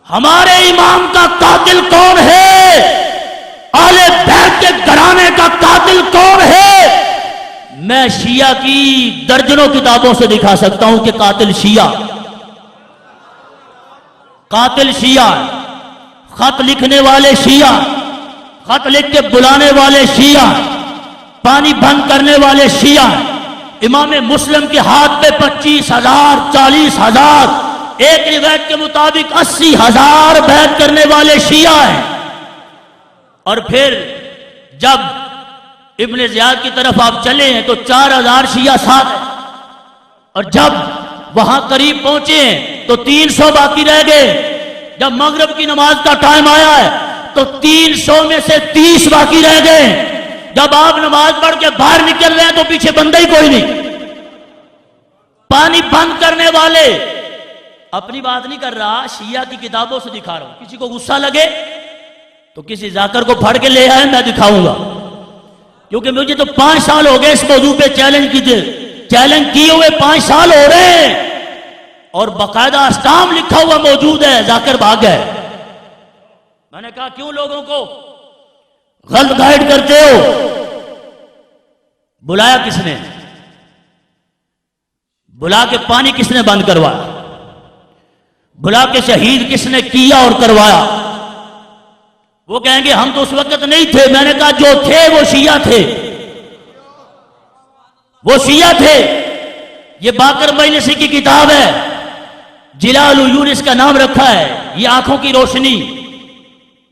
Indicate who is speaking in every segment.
Speaker 1: ہمارے امام کا قاتل کون ہے، اہل بیت کے گھرانے کا قاتل کون ہے؟ میں شیعہ کی درجنوں کتابوں سے دکھا سکتا ہوں کہ قاتل شیعہ خط لکھنے والے شیعہ، خط لکھ کے بلانے والے شیعہ، پانی بند کرنے والے شیعہ، امام مسلم کے ہاتھ پہ 25,000 40,000 ایک روایت کے مطابق 80,000 بیعت کرنے والے شیعہ ہیں۔ اور پھر جب ابن زیاد کی طرف آپ چلے ہیں تو 4,000 شیعہ ساتھ ہیں، اور جب وہاں قریب پہنچے ہیں تو 300 باقی رہ گئے۔ جب مغرب کی نماز کا ٹائم آیا ہے تو 300 میں سے 30 باقی رہ گئے۔ جب آپ نماز پڑھ کے باہر نکل رہے ہیں تو پیچھے بندہ ہی کوئی نہیں۔ پانی بند کرنے والے، اپنی بات نہیں کر رہا، شیعہ کی کتابوں سے دکھا رہا ہوں۔ کسی کو غصہ لگے تو کسی ذاکر کو پھڑ کے لے آئے، میں دکھاؤں گا، کیونکہ مجھے تو 5 سال ہو گئے اس موضوع پہ چیلنج کیے ہوئے 5 سال ہو رہے ہیں، اور باقاعدہ اسٹام لکھا ہوا موجود ہے، ذاکر بھاگ گئے۔ میں نے کہا کیوں لوگوں کو غلط گائیڈ کرتے ہو؟ بلایا کس نے؟ بلا کے پانی کس نے بند کروایا؟ بلا کے شہید کس نے کیا اور کروایا؟ وہ کہیں گے ہم تو اس وقت نہیں تھے۔ میں نے کہا جو تھے وہ شیعہ تھے، وہ شیعہ تھے۔ یہ باقر مجلسی کی کتاب ہے، جلال العیون اس کا نام رکھا ہے۔ یہ آنکھوں کی روشنی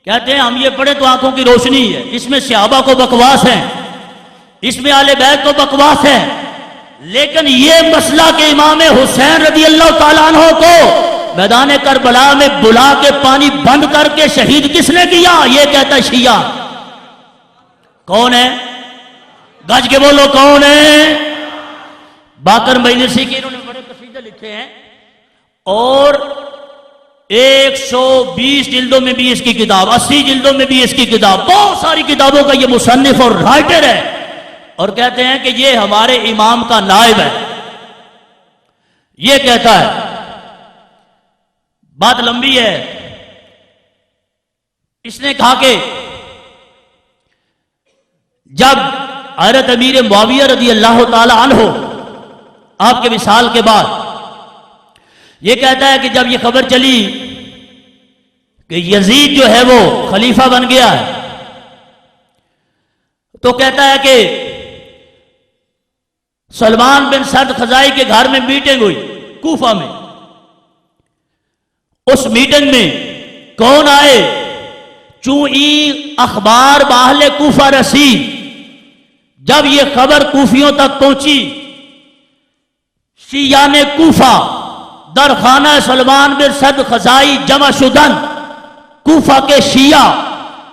Speaker 1: کہتے ہیں، ہم یہ پڑھے تو آنکھوں کی روشنی ہے۔ اس میں صحابہ کو بکواس ہے، اس میں اہل بیت کو بکواس ہے، لیکن یہ مسئلہ کہ امام حسین رضی اللہ تعالیٰ عنہ کو میدان کربلا میں بلا کے پانی بند کر کے شہید کس نے کیا، یہ کہتا ہے شیعہ۔ کون ہے؟ گج کے بولو کون ہے؟ باقر مجلسی کے انہوں نے بڑے قصیدے لکھے ہیں، اور 120 جلدوں میں بھی اس کی کتاب، 80 جلدوں میں بھی اس کی کتاب، بہت ساری کتابوں کا یہ مصنف اور رائٹر ہے، اور کہتے ہیں کہ یہ ہمارے امام کا نائب ہے۔ یہ کہتا ہے، بات لمبی ہے۔ اس نے کہا کہ جب حضرت امیر معاویہ رضی اللہ تعالی عنہ آپ کے وصال کے بعد، یہ کہتا ہے کہ جب یہ خبر چلی کہ یزید جو ہے وہ خلیفہ بن گیا ہے، تو کہتا ہے کہ سلمان بن سعد خزائی کے گھر میں میٹنگ ہوئی کوفہ میں۔ اس میٹنگ میں کون آئے؟ چوں ای اخبار باہل کوفہ رسید، جب یہ خبر کوفیوں تک پہنچی، شیعان کوفہ در خانہ سلمان بن سعد خزائی جمع شدن، کوفہ کے شیعہ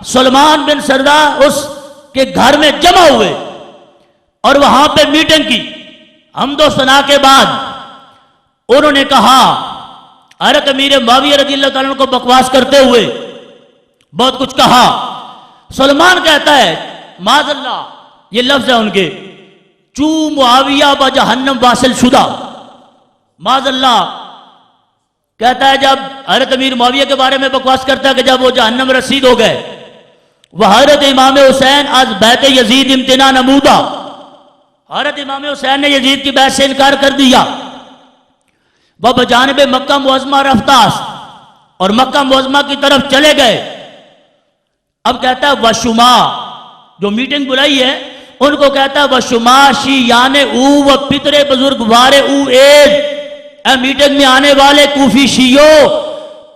Speaker 1: سلمان بن سعد اس کے گھر میں جمع ہوئے اور وہاں پہ میٹنگ کی۔ حمد و ثنا کے بعد انہوں نے کہا، حضرت امیر معاویہ رضی اللہ تعالیٰ عنہ کو بکواس کرتے ہوئے بہت کچھ کہا۔ سلمان کہتا ہے، معاذ اللہ، یہ لفظ ہے ان کے، چو معاویہ با جہنم واصل شدہ، معاذ اللہ، کہتا ہے جب حضرت امیر معاویہ کے بارے میں بکواس کرتا ہے کہ جب وہ جہنم رسید ہو گئے، وہ حضرت امام حسین از بیعت یزید امتناع نمودہ، حضرت امام حسین نے یزید کی بیعت سے انکار کر دیا۔ وہ بجانب مکہ معظمہ رفتاس، اور مکہ معظمہ کی طرف چلے گئے۔ اب کہتا ہے وشما، جو میٹنگ بلائی ہے ان کو کہتا ہے وشما شیعان او و پتر بزرگوار او عید، اے میٹنگ میں آنے والے کوفی شیعو،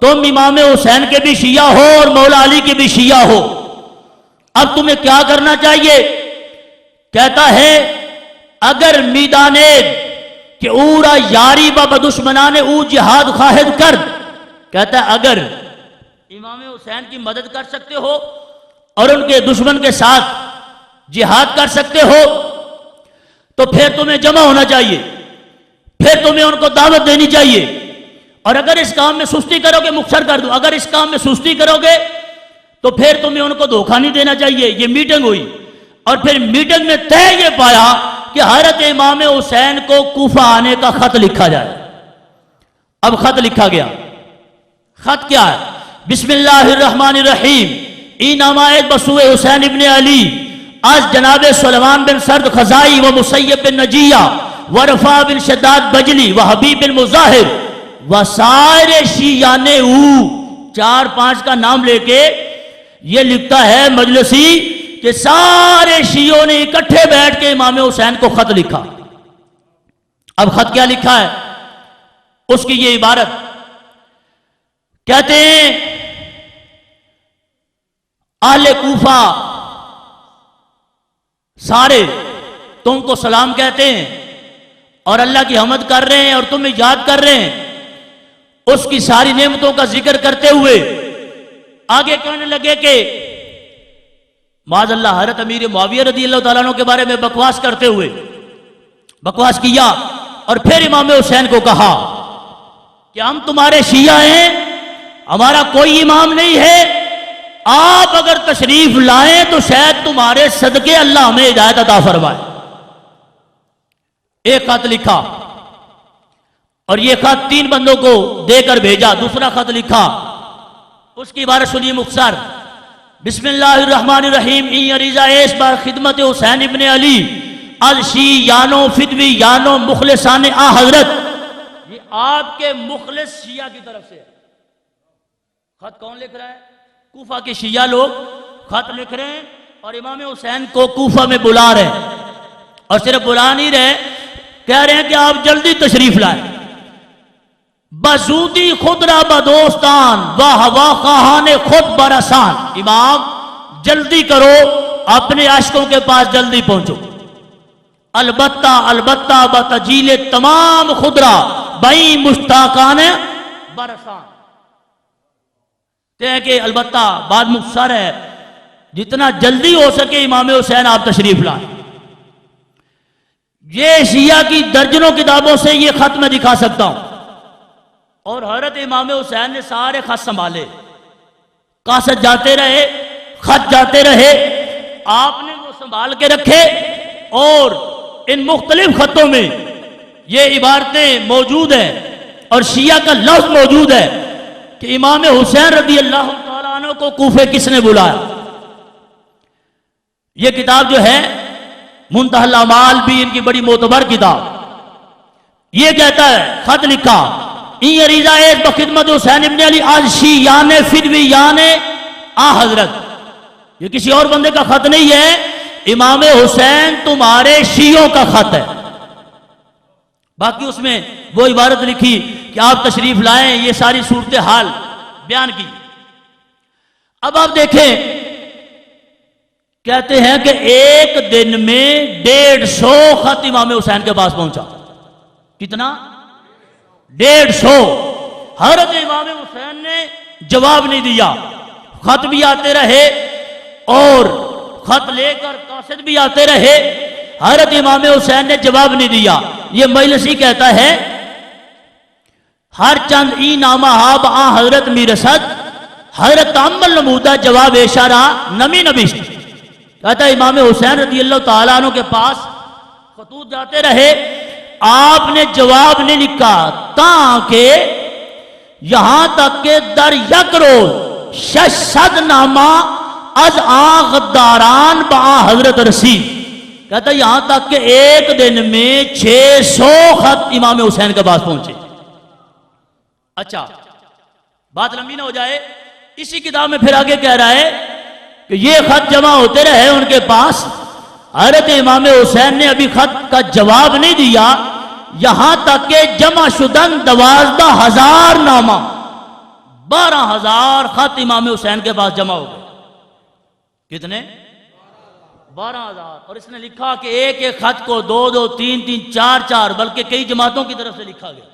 Speaker 1: تم امام حسین کے بھی شیعہ ہو اور مولا علی کے بھی شیعہ ہو، اب تمہیں کیا کرنا چاہیے؟ کہتا ہے اگر میدانید کہ اورا یاری با بدشمنان او جہاد خواہد کر، کہتا ہے اگر امام حسین کی مدد کر سکتے ہو اور ان کے دشمن کے ساتھ جہاد کر سکتے ہو تو پھر تمہیں جمع ہونا چاہیے، پھر تمہیں ان کو دعوت دینی چاہیے، اور اگر اس کام میں سستی کرو گے، مختصر کر دو، اگر اس کام میں سستی کرو گے تو پھر تمہیں ان کو دھوکہ نہیں دینا چاہیے۔ یہ میٹنگ ہوئی، اور پھر میٹنگ میں طے یہ پایا کہ حضرت امام حسین کو کوفہ آنے کا خط لکھا جائے۔ اب خط لکھا گیا، خط کیا ہے؟ بسم اللہ الرحمن الرحیم ای نامہ بسوء حسین ابن علی از جناب سلیمان بن سرد خزائی و مسیب بن نجیہ و رفاع بن شداد بجلی و حبیب بن مظاہر و سائر شیعان او، 4-5 کا نام لے کے یہ لکھتا ہے مجلسی کہ سارے شیعوں نے اکٹھے بیٹھ کے امام حسین کو خط لکھا۔ اب خط کیا لکھا ہے؟ اس کی یہ عبارت کہتے ہیں اہل کوفہ سارے تم کو سلام کہتے ہیں اور اللہ کی حمد کر رہے ہیں اور تمہیں یاد کر رہے ہیں۔ اس کی ساری نعمتوں کا ذکر کرتے ہوئے آگے کہنے لگے کہ معاذ اللہ حضرت امیر معاویہ رضی اللہ تعالیٰ عنہ کے بارے میں بکواس کرتے ہوئے بکواس کیا، اور پھر امام حسین کو کہا کہ ہم تمہارے شیعہ ہیں، ہمارا کوئی امام نہیں ہے، آپ اگر تشریف لائیں تو شاید تمہارے صدقے اللہ ہمیں ہدایت عطا فرمائے۔ ایک خط لکھا اور یہ خط 3 بندوں کو دے کر بھیجا۔ دوسرا خط لکھا، اس کی عبارت سنیے مختصر، بسم اللہ الرحمن الرحیم ای عریضہ اس بار خدمت حسین ابن علی الشیعانو فدوی یانو مخلصان آ حضرت۔ یہ آپ کے مخلص شیعہ کی طرف سے خط کون لکھ رہا ہے؟ کوفہ کے شیعہ لوگ خط لکھ رہے ہیں اور امام حسین کو کوفہ میں بلا رہے ہیں، اور صرف بلا نہیں رہے، کہہ رہے ہیں کہ آپ جلدی تشریف لائیں۔ بزودی خود را بدوستان و ہوا خواہان خود برسان، امام جلدی کرو، اپنے عاشقوں کے پاس جلدی پہنچو۔ البتہ بتجیل تمام خدرا بئی مشتاقان برسان، کہتے ہیں کہ البتہ بات مختصر ہے، جتنا جلدی ہو سکے امام حسین آپ تشریف لائیں۔ یہ شیعہ کی درجنوں کتابوں سے یہ خط میں دکھا سکتا ہوں، اور حضرت امام حسین نے سارے خط سنبھالے، کاسٹ جاتے رہے، خط جاتے رہے، آپ نے وہ سنبھال کے رکھے، اور ان مختلف خطوں میں یہ عبارتیں موجود ہیں اور شیعہ کا لفظ موجود ہے کہ امام حسین رضی اللہ تعالیٰ عنہ کو کوفے کس نے بلایا۔ یہ کتاب جو ہے منتہی الاعمال بھی ان کی بڑی معتبر کتاب، یہ کہتا ہے خط لکھا ای عریضہ ایک بخدمت حسین ابن علی آج شیعان فدویان آ حضرت۔ یہ کسی اور بندے کا خط نہیں ہے، امام حسین تمہارے شیعوں کا خط ہے۔ باقی اس میں وہ عبارت لکھی کہ آپ تشریف لائیں، یہ ساری صورتحال بیان کی۔ اب آپ دیکھیں، کہتے ہیں کہ ایک دن میں 150 خط امام حسین کے پاس پہنچا۔ کتنا؟ 150۔ حضرت امام حسین نے جواب نہیں دیا، خط بھی آتے رہے اور خط لے کر قاصد بھی آتے رہے، حضرت امام حسین نے جواب نہیں دیا۔ یہ مجلسی کہتا ہے ہر چند ای نامہ ہاب آ حضرت میرسد حضرت تعمل نمودہ جواب اشارہ نمی نبیشت۔ کہتا ہے امام حسین رضی اللہ تعالیٰ عنہ کے پاس خطوط جاتے رہے، آپ نے جواب نہیں لکھا، تاکہ یہاں تک کہ در یک روز 600 نامہ از آ غداران با حضرت رسید۔ کہتا ہے یہاں تک کہ ایک دن میں 600 خط امام حسین کے پاس پہنچے۔ اچھا، بات لمبی نہ ہو جائے، اسی کتاب میں پھر آگے کہہ رہا ہے کہ یہ خط جمع ہوتے رہے ان کے پاس، حضرت امام حسین نے ابھی خط کا جواب نہیں دیا، یہاں تک کہ جمع شدن 12,000 نامہ، 12,000 خط امام حسین کے پاس جمع ہو گئے۔ کتنے؟ 12,000۔ اور اس نے لکھا کہ ایک ایک خط کو 2-2 3-3 4-4 بلکہ کئی جماعتوں کی طرف سے لکھا گیا۔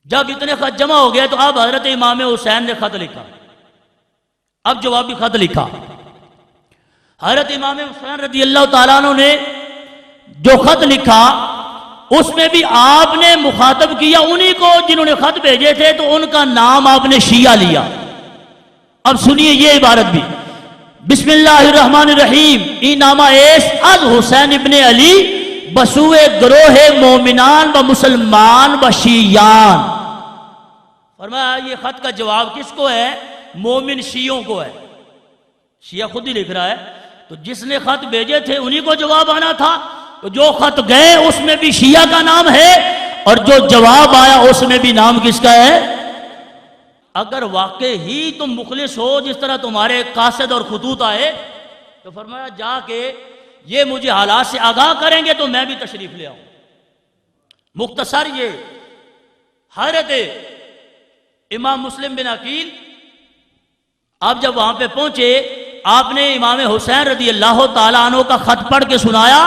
Speaker 1: جب اتنے خط جمع ہو گئے تو اب حضرت امام حسین نے خط لکھا، اب جوابی خط لکھا۔ حضرت امام حسین رضی اللہ تعالیٰ عنہ نے جو خط لکھا اس میں بھی آپ نے مخاطب کیا انہی کو جنہوں نے خط بھیجے تھے، تو ان کا نام آپ نے شیعہ لیا۔ اب سنیے یہ عبارت بھی، بسم اللہ الرحمن الرحیم ای نامہ ایس از حسین ابن علی بسوء گروہ مومنان و مسلمان و شیعان۔ فرمایا یہ خط کا جواب کس کو ہے؟ مومن شیعوں کو ہے. شیعہ خود ہی لکھ رہا ہے. تو جس نے خط بھیجے تھے انہی کو جواب آنا تھا. تو جو خط گئے اس میں بھی شیعہ کا نام ہے اور جو جواب آیا اس میں بھی نام کس کا ہے؟ اگر واقع ہی تم مخلص ہو جس طرح تمہارے قاصد اور خطوط آئے تو فرمایا جا کے یہ مجھے حالات سے آگاہ کریں گے تو میں بھی تشریف لے آؤں. مختصر یہ حضرت امام مسلم بن عقیل آپ جب وہاں پہ پہنچے آپ نے امام حسین رضی اللہ تعالیٰ عنہ کا خط پڑھ کے سنایا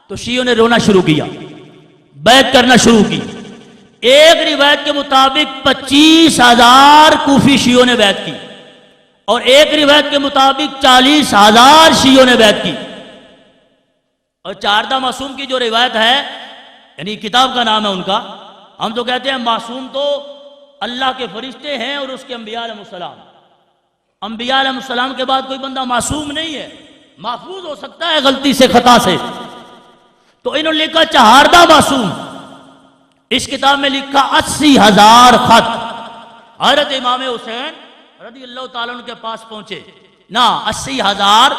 Speaker 1: تو شیعوں نے رونا شروع کیا، بیعت کرنا شروع کی. ایک روایت کے مطابق 25,000 کوفی شیعوں نے بیعت کی اور ایک روایت کے مطابق 40,000 شیعوں نے بیعت کی. اور چاردہ معصوم کی جو روایت ہے یعنی کتاب کا نام ہے ان کا، ہم تو کہتے ہیں معصوم تو اللہ کے فرشتے ہیں اور اس کے انبیاء علیہ السلام. انبیاء علیہ السلام کے بعد کوئی بندہ معصوم نہیں ہے، محفوظ ہو سکتا ہے غلطی سے خطا سے. تو انہوں نے لکھا چہاردہ معصوم. اس کتاب میں لکھا 80,000 خط حضرت امام حسین رضی اللہ تعالیٰ عنہ کے پاس پہنچے نا. 80,000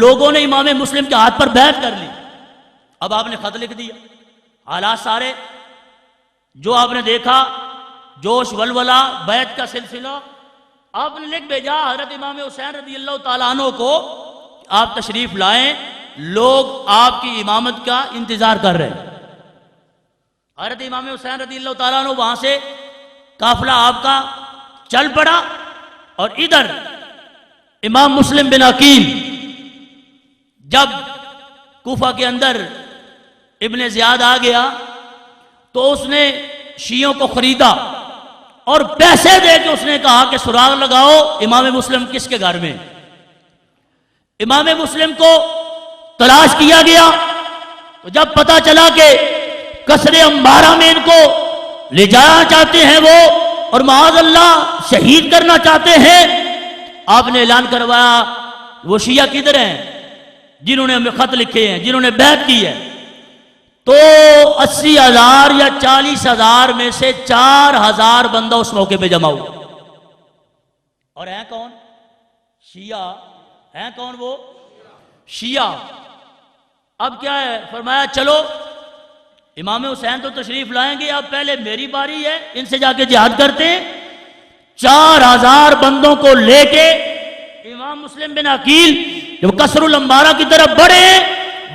Speaker 1: لوگوں نے امام مسلم کے ہاتھ پر بیعت کر لی. اب آپ نے خط لکھ دیا، حالات سارے جو آپ نے دیکھا، جوش ولولہ بیعت کا سلسلہ آپ نے لکھ بھیجا حضرت امام حسین رضی اللہ تعالیٰ عنہ کو آپ تشریف لائیں، لوگ آپ کی امامت کا انتظار کر رہے ہیں. حضرت امام حسین رضی اللہ تعالیٰ عنہ وہاں سے قافلہ آپ کا چل پڑا اور ادھر امام مسلم بن عقیل جب کوفہ کے اندر ابن زیاد آ گیا تو اس نے شیعوں کو خریدا اور پیسے دے کے اس نے کہا کہ سراغ لگاؤ امام مسلم کس کے گھر میں. امام مسلم کو تلاش کیا گیا تو جب پتا چلا کہ قصر امبارہ میں ان کو لے جانا چاہتے ہیں وہ اور معاذ اللہ شہید کرنا چاہتے ہیں، آپ نے اعلان کروایا وہ شیعہ کدھر ہیں جنہوں نے ہمیں خط لکھے ہیں، جنہوں نے بیعت کی ہے. تو 80,000 یا 40,000 میں سے 4,000 بندہ اس موقع پہ جمع ہوا. اور ہیں کون؟ شیعہ. ہیں کون وہ؟ شیعہ. اب کیا ہے؟ فرمایا چلو امام حسین تو تشریف لائیں گے، اب پہلے میری باری ہے، ان سے جا کے جہاد کرتے ہیں. 4,000 بندوں کو لے کے امام مسلم بن عقیل جب قصر الانبارہ کی طرف بڑھے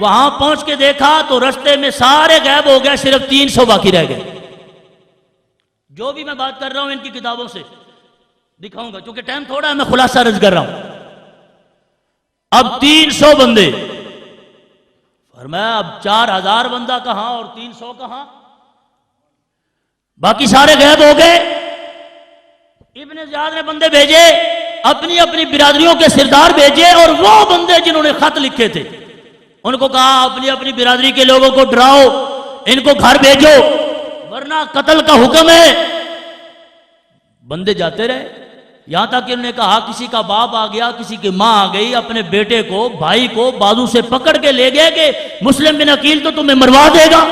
Speaker 1: وہاں پہنچ کے دیکھا تو رستے میں سارے غائب ہو گئے، صرف 300 باقی رہ گئے. جو بھی میں بات کر رہا ہوں ان کی کتابوں سے دکھاؤں گا کیونکہ ٹائم تھوڑا ہے، میں خلاصہ عرض کر رہا ہوں. اب 300 بندے، فرمایا اب 4,000 بندہ کہاں اور 300 کہاں؟ باقی سارے غائب ہو گئے. ابن زیاد نے بندے بھیجے، اپنی اپنی برادریوں کے سردار بھیجے اور وہ بندے جنہوں نے خط لکھے تھے ان کو کہا اپنی اپنی برادری کے لوگوں کو ڈراؤ، ان کو گھر بھیجو ورنہ قتل کا حکم ہے. بندے جاتے رہے یہاں تک کہ انہوں نے کہا کسی کا باپ آ گیا، کسی کی ماں آ گئی، اپنے بیٹے کو بھائی کو بازو سے پکڑ کے لے گئے کہ مسلم بن عقیل تو تمہیں مروا دے گا.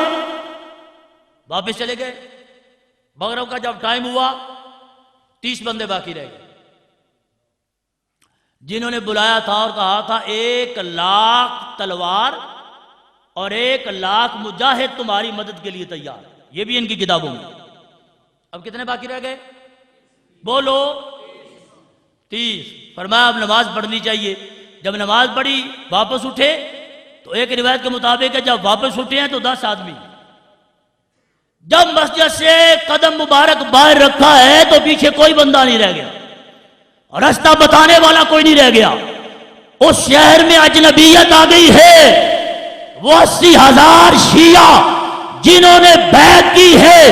Speaker 1: واپس چلے گئے. بغرو کا جب ٹائم ہوا 30 بندے باقی رہ گئے جنہوں نے بلایا تھا اور کہا تھا 1,00,000 تلوار اور 1,00,000 مجاہد تمہاری مدد کے لیے تیار. یہ بھی ان کی کتابوں میں. اب کتنے باقی رہ گئے؟ بولو 30. فرمایا اب نماز پڑھنی چاہیے. جب نماز پڑھی واپس اٹھے تو ایک روایت کے مطابق ہے جب واپس اٹھے ہیں تو 10 آدمی. جب مسجد سے قدم مبارک باہر رکھا ہے تو پیچھے کوئی بندہ نہیں رہ گیا، راستہ بتانے والا کوئی نہیں رہ گیا. اس شہر میں اجنبیت آ گئی ہے. وہ 80,000 شیعہ جنہوں نے بیعت کی ہے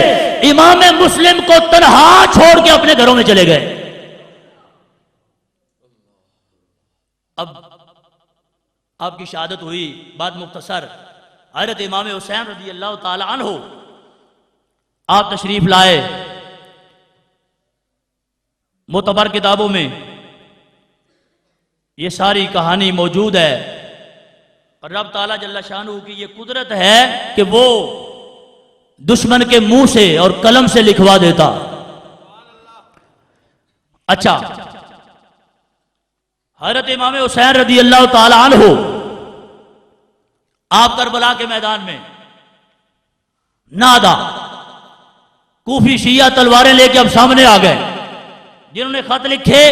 Speaker 1: امام مسلم کو تنہا چھوڑ کے اپنے گھروں میں چلے گئے. اب آپ کی شہادت ہوئی. بات مختصر، حضرت امام حسین رضی اللہ تعالی عنہ آپ تشریف لائے. معتبر کتابوں میں یہ ساری کہانی موجود ہے اور رب تعالیٰ جل شانہ کی یہ قدرت ہے کہ وہ دشمن کے منہ سے اور قلم سے لکھوا دیتا. اچھا، حضرت امام حسین رضی اللہ تعالی عنہ آپ کربلا کے میدان میں نادا کوفی شیعہ تلواریں لے کے اب سامنے آ گئے. جنہوں نے خط لکھے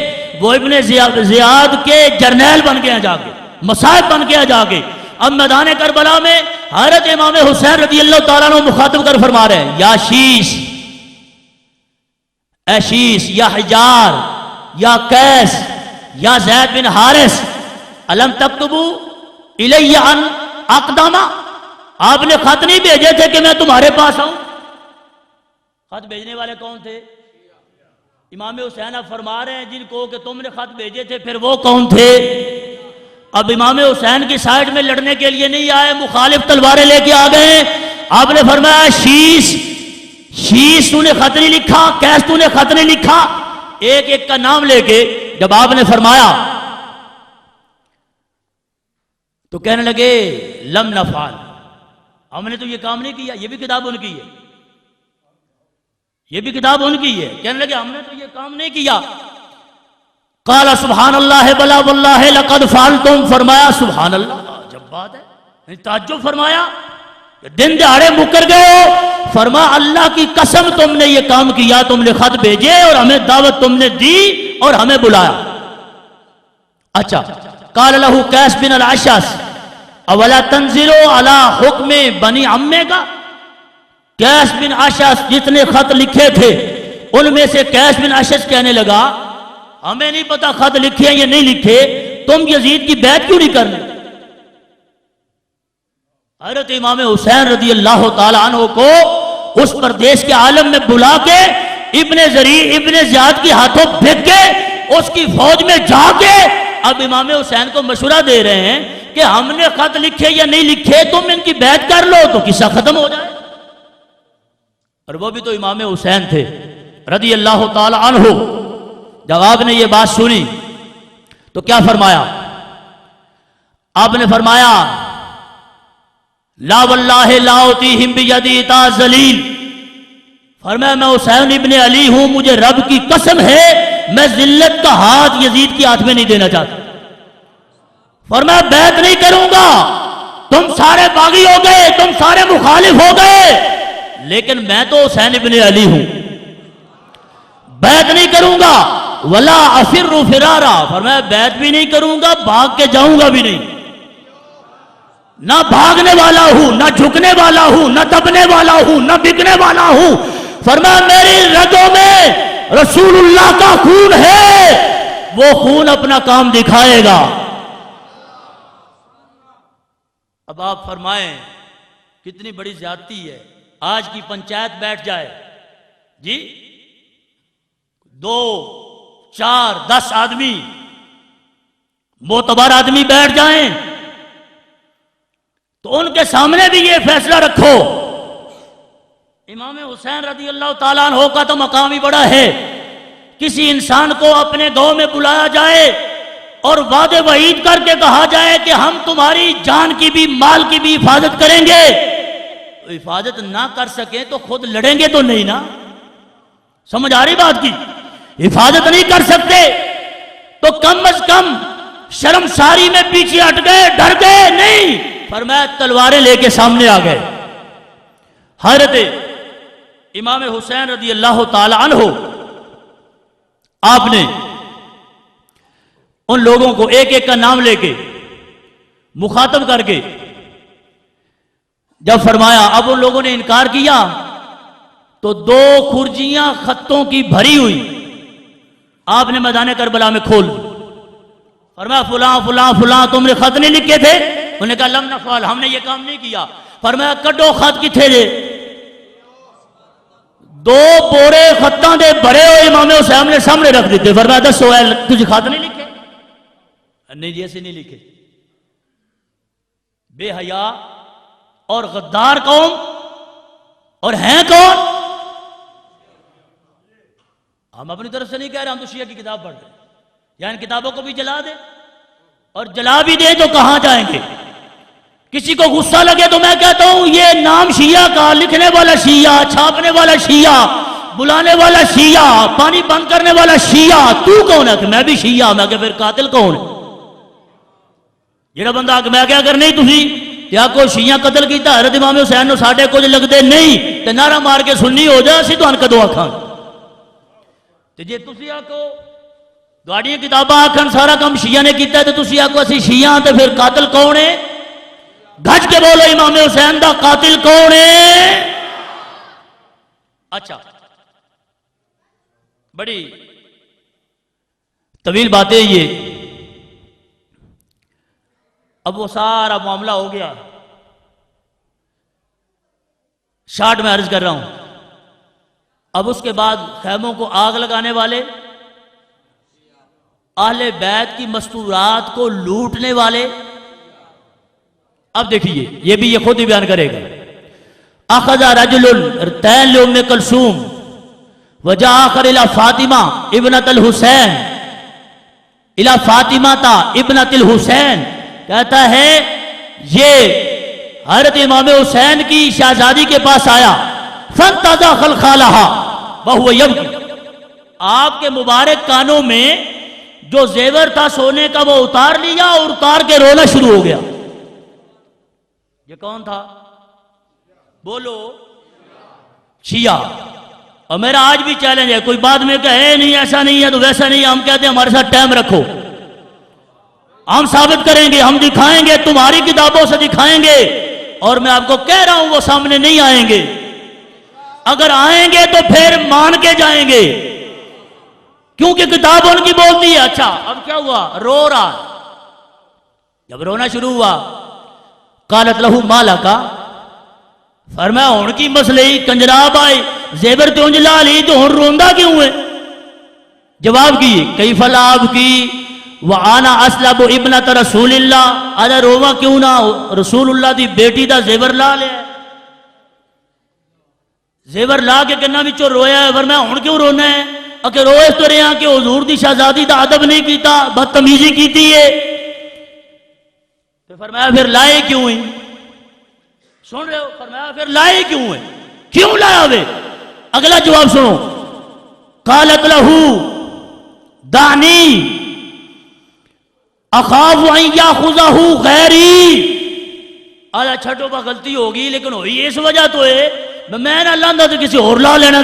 Speaker 1: وہ ابن زیاد کے جرنیل بن گئے جا کے، مصاحب بن گیا جا کے. اب میدان کربلا میں حضرت امام حسین رضی اللہ تعالیٰ عنہ مخاطب کر فرما رہے ہیں، یا شیش، اے شیش، یا حجار، یا قیس، یا زید بن حارث، الم تکتبو الی ان اقدامہ، آپ نے خط نہیں بھیجے تھے کہ میں تمہارے پاس آؤں؟ خط بھیجنے والے کون تھے؟ امام حسین اب فرما رہے ہیں جن کو کہ تم نے خط بھیجے تھے، پھر وہ کون تھے؟ اب امام حسین کی سائیڈ میں لڑنے کے لیے نہیں آئے، مخالف تلواریں لے کے آ گئے. آپ نے فرمایا شیش تو نے خط نہیں لکھا، کیس تو نے خط نہیں لکھا، ایک ایک کا نام لے کے جب آپ نے فرمایا تو کہنے لگے لم نفعل، ہم نے تو یہ کام نہیں کیا. یہ بھی کتاب ان کی ہے، یہ بھی کتاب ان کی ہے. کہنے لگے ہم نے تو یہ کام نہیں کیا. قال سبحان اللہ بلا واللہ لقد فعلتم، فرمایا سبحان اللہ، جب بات ہے، تعجب فرمایا دن دہاڑے مکر گئے ہو. فرما اللہ کی قسم تم نے یہ کام کیا، تم نے خط بھیجے اور ہمیں دعوت تم نے دی اور ہمیں بلایا. اچھا، قال له قیس بن الاشعث اولا تنزلوا علی حکم بنی عمے کا. قیس بن اشعث جتنے خط لکھے تھے ان میں سے قیس بن اشعث کہنے لگا ہمیں نہیں پتا خط لکھے یا نہیں لکھے، تم یزید کی بیعت کیوں نہیں کرنے؟ حضرت امام حسین رضی اللہ تعالی عنہ کو اس پردیش کے عالم میں بلا کے ابن زیاد کے ہاتھوں پھینک کے اس کی فوج میں جا کے اب امام حسین کو مشورہ دے رہے ہیں کہ ہم نے خط لکھے یا نہیں لکھے، تم ان کی بیعت کر لو تو قصہ ختم ہو جائے. اور وہ بھی تو امام حسین تھے رضی اللہ تعالی عنہ. جب آپ نے یہ بات سنی تو کیا فرمایا؟ آپ نے فرمایا لا واللہ لا اطیہم بیدی تا ذلیل، فرمایا میں حسین ابن علی ہوں، مجھے رب کی قسم ہے میں ذلت کا ہاتھ یزید کے ہاتھ میں نہیں دینا چاہتا. فرمایا بیعت نہیں کروں گا، تم سارے باغی ہو گئے، تم سارے مخالف ہو گئے، لیکن میں تو حسین ابن علی ہوں، بیعت نہیں کروں گا. ولا افر فرارا، فرمایا بیعت بھی نہیں کروں گا، بھاگ کے جاؤں گا بھی نہیں. نہ بھاگنے والا ہوں، نہ جھکنے والا ہوں، نہ دبنے والا ہوں، نہ بکنے والا ہوں. فرمایا میری رگوں میں رسول اللہ کا خون ہے، وہ خون اپنا کام دکھائے گا. اب آپ فرمائیں کتنی بڑی زیادتی ہے. آج کی پنچایت بیٹھ جائے جی، 2 4 10 آدمی معتبر آدمی بیٹھ جائیں تو ان کے سامنے بھی یہ فیصلہ رکھو. امام حسین رضی اللہ تعالیٰ عنہ کا تو مقام ہی بڑا ہے. کسی انسان کو اپنے گاؤں میں بلایا جائے اور وعدے وعید کر کے کہا جائے کہ ہم تمہاری جان کی بھی مال کی بھی حفاظت کریں گے، تو حفاظت نہ کر سکیں تو خود لڑیں گے تو نہیں نا؟ سمجھ آ رہی بات کی؟ حفاظت نہیں کر سکتے تو کم از کم شرمساری میں پیچھے ہٹ گئے، ڈر گئے نہیں. فرمایا تلواریں لے کے سامنے آ گئے. حضرت امام حسین رضی اللہ تعالی عنہ آپ نے ان لوگوں کو ایک ایک کا نام لے کے مخاطب کر کے جب فرمایا، اب ان لوگوں نے انکار کیا تو 2 کھرجیاں خطوں کی بھری ہوئی آپ نے میدان کربلا میں کھول دی. فرمایا فلاں فلاں فلاں تم نے خط نہیں لکھے تھے؟ انہوں نے کہا لم نفعل، ہم نے یہ کام نہیں کیا. فرمایا کڈو خط کتھے دے؟ 2 بورے خطاں دے بھرے ہوئے امام حسین نے سامنے رکھ دیتے. فرمایا دسو اے تجھے خط نہیں لکھے؟ نہیں جی ایسے نہیں لکھے. بے حیا اور غدار قوم، اور ہیں کون؟ ہم اپنی طرف سے نہیں کہہ رہے، ہم تو شیعہ کی کتاب پڑھ رہے ہیں. یا ان کتابوں کو بھی جلا دے، اور جلا بھی دے تو کہاں جائیں گے؟ کسی کو غصہ لگے تو میں کہتا ہوں یہ نام شیعہ کا، لکھنے والا شیعہ، چھاپنے والا شیعہ، بلانے والا شیعہ، پانی بند کرنے والا شیعہ، تو کون ہے؟ کہ میں بھی شیعہ۔ میں کہ پھر قاتل کون ہے؟ جڑا بندہ کہ میں کیا اگر نہیں تسی کیا کوئی شیعہ قتل کیتا حضرت امام حسین نو ساڈے کچھ لگدے نہیں تے نعرہ مار کے سنی ہو جائے، اسی تہن کدوں آکھاں؟ تے جے تسی آکھو تہاڈیاں کتاباں آکھن سارا کام شیعہ نے کیتا ہے تے تسی آکھو اسی شیعہ، تے پھر قاتل کون ہے؟ گھج کے بولو امام حسین دا قاتل کون ہے؟ اچھا بڑی طویل باتیں یہ، اب وہ سارا معاملہ ہو گیا، شارٹ میں عرض کر رہا ہوں۔ اب اس کے بعد خیموں کو آگ لگانے والے، اہل بیت کی مستورات کو لوٹنے والے، اب دیکھیے یہ بھی یہ خود ہی بیان کرے گا۔ اخذ رجل تین لوم کلثوم وجاء آخر الى فاطمہ ابنت الحسین، الى فاطمہ تا ابنت الحسین، کہتا ہے یہ حضرت امام حسین کی شہزادی کے پاس آیا، فانتزع خلخالہا وہو یبکی، آپ کے مبارک کانوں میں جو زیور تھا سونے کا وہ اتار لیا اور اتار کے رونا شروع ہو گیا۔ یہ کون تھا؟ بولو، شیعہ۔ اور میرا آج بھی چیلنج ہے، کوئی بعد میں کہے نہیں ایسا نہیں ہے تو ویسا نہیں ہے، ہم کہتے ہیں ہمارے ساتھ ٹائم رکھو، ہم ثابت کریں گے، ہم دکھائیں گے، تمہاری کتابوں سے دکھائیں گے، اور میں آپ کو کہہ رہا ہوں وہ سامنے نہیں آئیں گے، اگر آئیں گے تو پھر مان کے جائیں گے، کیونکہ کتاب ان کی بولتی ہے۔ اچھا اب کیا ہوا؟ رو رہا، جب رونا شروع ہوا، قالت لہو مالکا، فرمایا ہون کی مسئلے ہی کنجراب آئے زیبر تو انجلا لی تو ہون روندہ کیوں ہے؟ جواب کی کیف لاب کی وآنا اسلب ابنت رسول اللہ، آجا روما کیوں نہ رسول اللہ دی بیٹی دا زیبر لا لیا، زیبر لا کے کنہ بچوں رویا ہے، فرمایا ہون کیوں رونا ہے؟ اگر روئے تو رہے ہیں کہ حضور دی شہزادی دا ادب نہیں کیتا، بدتمیزی کیتی ہے، تو فرمایا پھر لائے کیوں ہیں؟ سن رہے ہو؟ فرمایا پھر لائے کیوں ہیں؟ کیوں لایا ہوئے؟ اگلا جواب سنو، قالت لہو دانی اخاف ان یاخذہ غیری، آجا چھٹو با غلطی ہوگی لیکن ہوئی اس وجہ تو ہے میں نہ لاندہ تو کسی اور لا لینا،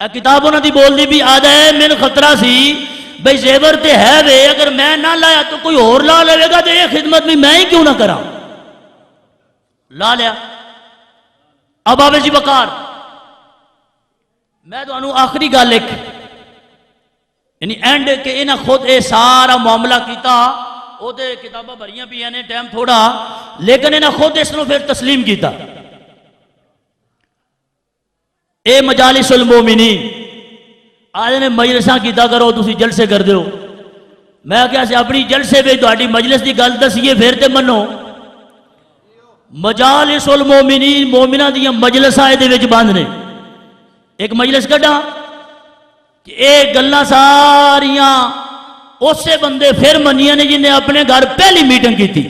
Speaker 1: کتابوں نے دی بول دی بھی آدھا ہے من خطرہ سی بھئی زیور تے ہے وے، اگر میں نہ لایا تو کوئی اور لا لے گا، تو یہ خدمت بھی میں ہی کیوں نہ کرا، لا لیا۔ اب آوے جی بکار، میں تو انہوں آخری گا لکھ یعنی اینڈ کہ انہاں خود اے سارا معاملہ کیتا، او دے کتابہ بھریاں بھی ہیں ٹائم تھوڑا، لیکن انہاں خود اس نے پھر تسلیم کیتا۔ اے مجالس المومنین، آج نے مجلساں کیتا کرو تسی جلسے کر دیو، میں کیا سے اپنی جلسے بھی تہاڈی مجلس دی گل دسیے پھر تے منو، مجالس المومنین مومنہ دیاں مجلساں دے وچ بند نے، ایک مجلس کڈا کہ ایک گلاں ساریاں اس سے بندے پھر منیاں نے جنہیں اپنے گھر پہلی میٹنگ کی تھی۔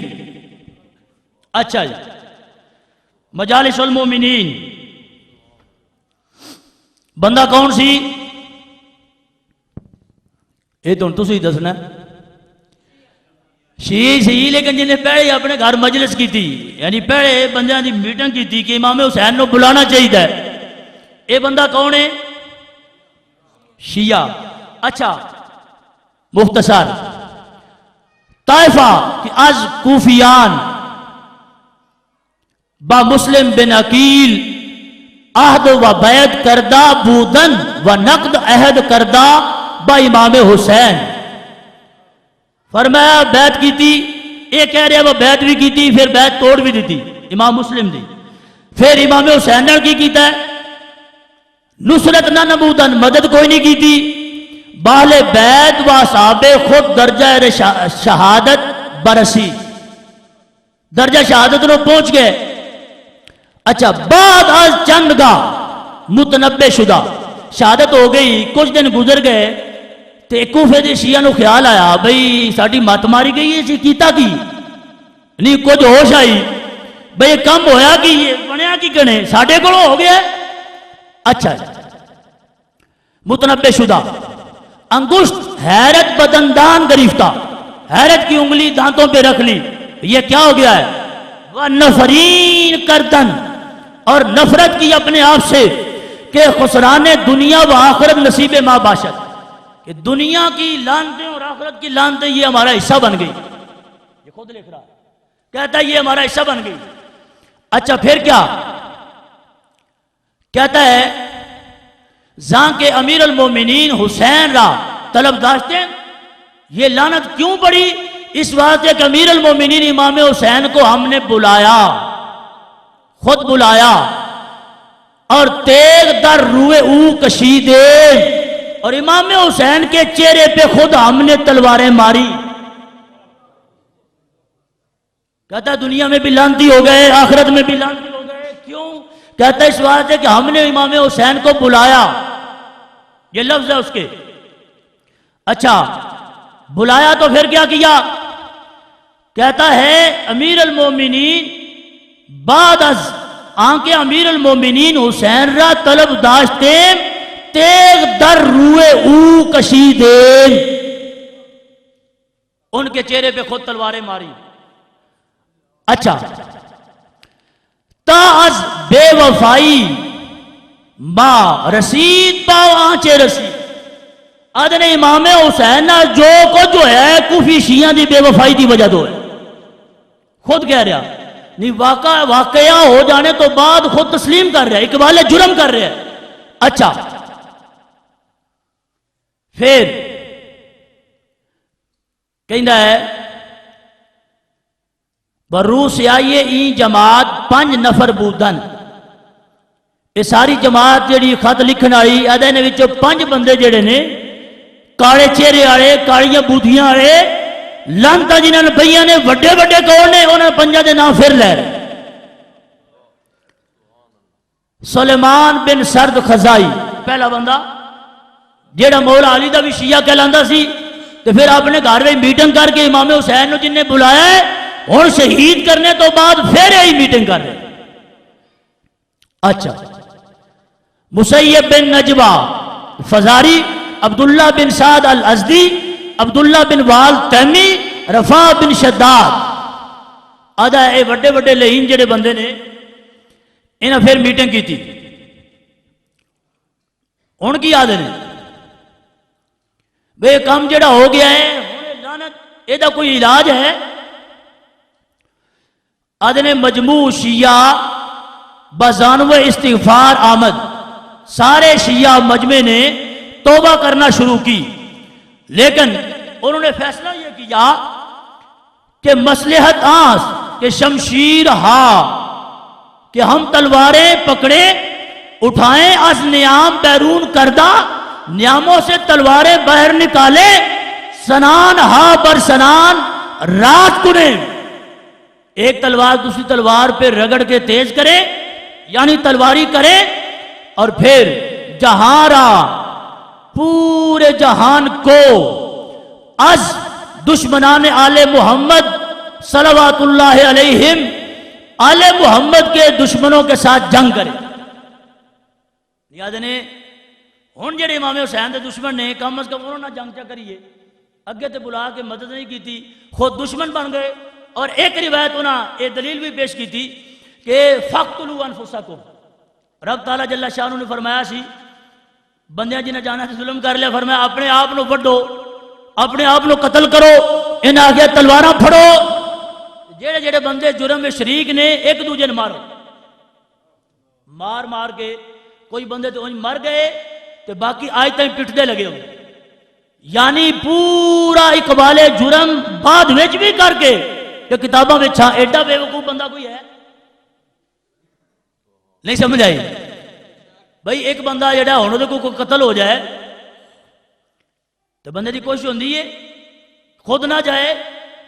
Speaker 1: اچھا جی، مجالس المومنین بندہ کون سی؟ یہ تو تسی دسنا، شیعی سی لیکن جنہیں پہلے اپنے گھر مجلس کی تھی، یعنی پہلے بندیاں دی میٹنگ کی تھی کہ امام حسین نو بلانا چاہیے ہے، یہ بندہ کون ہے؟ شیعہ۔ اچھا مختصر طائفہ کہ از کوفیان با مسلم بن عقیل عہد و بیعت کردہ بودن و نقد عہد کردہ با امام حسین، فرمایا بیعت کی تھی، یہ کہہ رہے وہ بیعت بھی کی تھی پھر بیعت توڑ بھی دی تھی امام مسلم دی، پھر امام حسین نے کی کیتا ہے نصرت نہ نبودن، مدد کوئی نہیں کی تھی، باہل بیعت و صحابے خود درجہ شہادت برسی، درجہ شہادت نو پہنچ گئے۔ اچھا بعد از چند گاہ متنبع شدہ، شہادت ہو گئی، کچھ دن گزر گئے تو کوفے دے شیعہ نو خیال آیا بھئی ساڑی مات ماری گئی ہے، اسی کیتا کی نہیں، کچھ ہوش آئی بھئی کم ہویا کی یہ بنیا کی کنے ساڑھے کو ہو گیا۔ اچھا متنبع شدہ، انگشت حیرت بدندان گریفتہ، حیرت کی انگلی دانتوں پہ رکھ لی، یہ کیا ہو گیا ہے؟ وَنَفَرِينَ کردن، اور نفرت کی اپنے آپ سے کہ خسران دنیا و آخرت نصیب ما باشد، کہ دنیا کی لعنتیں اور آخرت کی لعنتیں یہ ہمارا حصہ بن گئی. یہ خود لکھ رہا کہتا ہے یہ ہمارا حصہ بن گئی. اچھا پھر کیا کہتا ہے؟ زاں کے امیر المومنین حسین را طلب داشتے، یہ لعنت کیوں پڑی؟ اس واسطے کہ امیر المومنین امام حسین کو ہم نے بلایا، خود بلایا، اور تیغ در روئے او کشیدے، اور امام حسین کے چہرے پہ خود ہم نے تلواریں ماری. کہتا ہے دنیا میں بھی لعنتی ہو گئے، آخرت میں بھی لعنتی ہو گئے. کیوں؟ کہتا ہے اس واسطے کہ ہم نے امام حسین کو بلایا، یہ لفظ ہے اس کے. اچھا بلایا تو پھر کیا کیا؟ کہتا ہے امیر المومنین بعد از آنکہ امیر المومنین حسین را طلب داشتے تیغ در روئے او کشیدین، ان کے چہرے پہ خود تلواریں ماری. اچھا تا از بے وفائی ما رسید پاؤ آنچے رسید، ادن امام حسین جو کو جو ہے کوفی شیعہ دی بے وفائی دی وجہ تو ہے. خود کہہ رہا نہیں، واقعہ ہو جانے تو بعد خود تسلیم کر رہا ہے، اقبال جرم کر رہا ہے. اچھا پھر کہندا ہے برو سے آئیے این جماعت 5 نفر بودن، یہ ساری جماعت جڑی خط لکھن آئی ادھے نے وچوں 5 بندے جڑے نے کالے چہرے والے، کالیاں بوتھیاں والے، لانتا جنہاں نے پئیاں نے وڈے وڈے کون نے، انہاں 5 دے نام پھر لے رہے. سلیمان بن سرد خزائی پہلا بندہ جیڑا مولا علی دا بھی شیعہ کہلاندا سی، تو پھر اپنے گھر میں میٹنگ کر کے امام حسین نے جن نے بلایا ہے اور شہید کرنے تو بعد پھر یہی میٹنگ کر رہے. اچھا مسیب بن نجوہ فزاری، عبداللہ بن سعد الازدی، عبداللہ بن وال تیمی، رفاع بن شداد، آدھا اے وڈے وڈے لہین جڑے بندے نے انہاں پھر میٹنگ کی تھی. ان کی آدھے نے بے کام جڑا ہو گیا ہے لعنت اے دا کوئی علاج ہے؟ آدھے نے مجموع شیعہ بزانو استغفار آمد، سارے شیعہ مجمع نے توبہ کرنا شروع کی، لیکن انہوں نے فیصلہ یہ کیا کہ مصلحت آنس کہ شمشیر ہا، کہ ہم تلواریں پکڑیں اٹھائیں، از نیام بیرون کردہ، نیاموں سے تلواریں باہر نکالیں، سنان ہا بر سنان رات کنیں، ایک تلوار دوسری تلوار پہ رگڑ کے تیز کریں، یعنی تلواری کریں، اور پھر جہاں پورے جہان کو از دشمنان آل محمد صلوات اللہ علیہم، آل محمد کے دشمنوں کے ساتھ جنگ کریں. یاد نے ہون جڑے امام حسین دے دشمن نے کم از کم انہوں نے جنگ چا کریے، اگے تے بلا کے مدد نہیں کی تھی، خود دشمن بن گئے. اور ایک روایت انہاں ایک دلیل بھی پیش کی تھی کہ فَقْتُلُوا أَنفُسَكُمْ، رب تعالیٰ جل شانہ نے فرمایا سی بندیاں جنہیں جانا سے ظلم کر لیا، فرمایا اپنے آپ نو وڈو، اپنے آپ نو قتل کرو، ان آگے تلواراں پھڑو. جڑے جڑے بندے جرم میں شریک نے ایک دوجے نے مارو، مار مار کے کوئی بندے تو انج مر گئے تو باقی آج تک پٹھتے لگے ہو، یعنی پورا اقبال جرم بعد وچ بھی کر کے کہ کتاباں وچ ایڈا بے وقوف بندہ کوئی ہے نہیں. سمجھ آئی بھائی؟ ایک بندہ جڑا ہونے تو کوئی قتل ہو جائے تو بندے دی کوشش ہوندی ہے خود نہ جائے،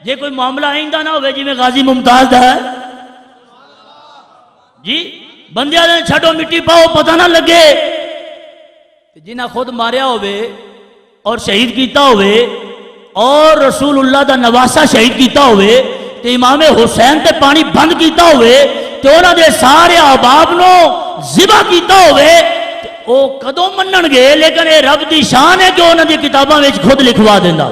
Speaker 1: جے کوئی معاملہ آئندہ نہ ہوئے جی میں غازی ممتاز دا ہے جی بندیاں نے چھڑو مٹی پاؤ پتہ نہ لگے، جنہاں خود ماریا ہوئے اور شہید کیتا ہوئے اور رسول اللہ دا نواسا شہید کیتا ہوئے تو امام حسین تے پانی بند کیتا ہوئے تو انہاں دے سارے احباب نو ذبح کیتا ہوئے، وہ کدوں منن گے، لیکن یہ رب دی شان ہے کہ انہوں دی کتاباں وچ خود لکھوا دینا۔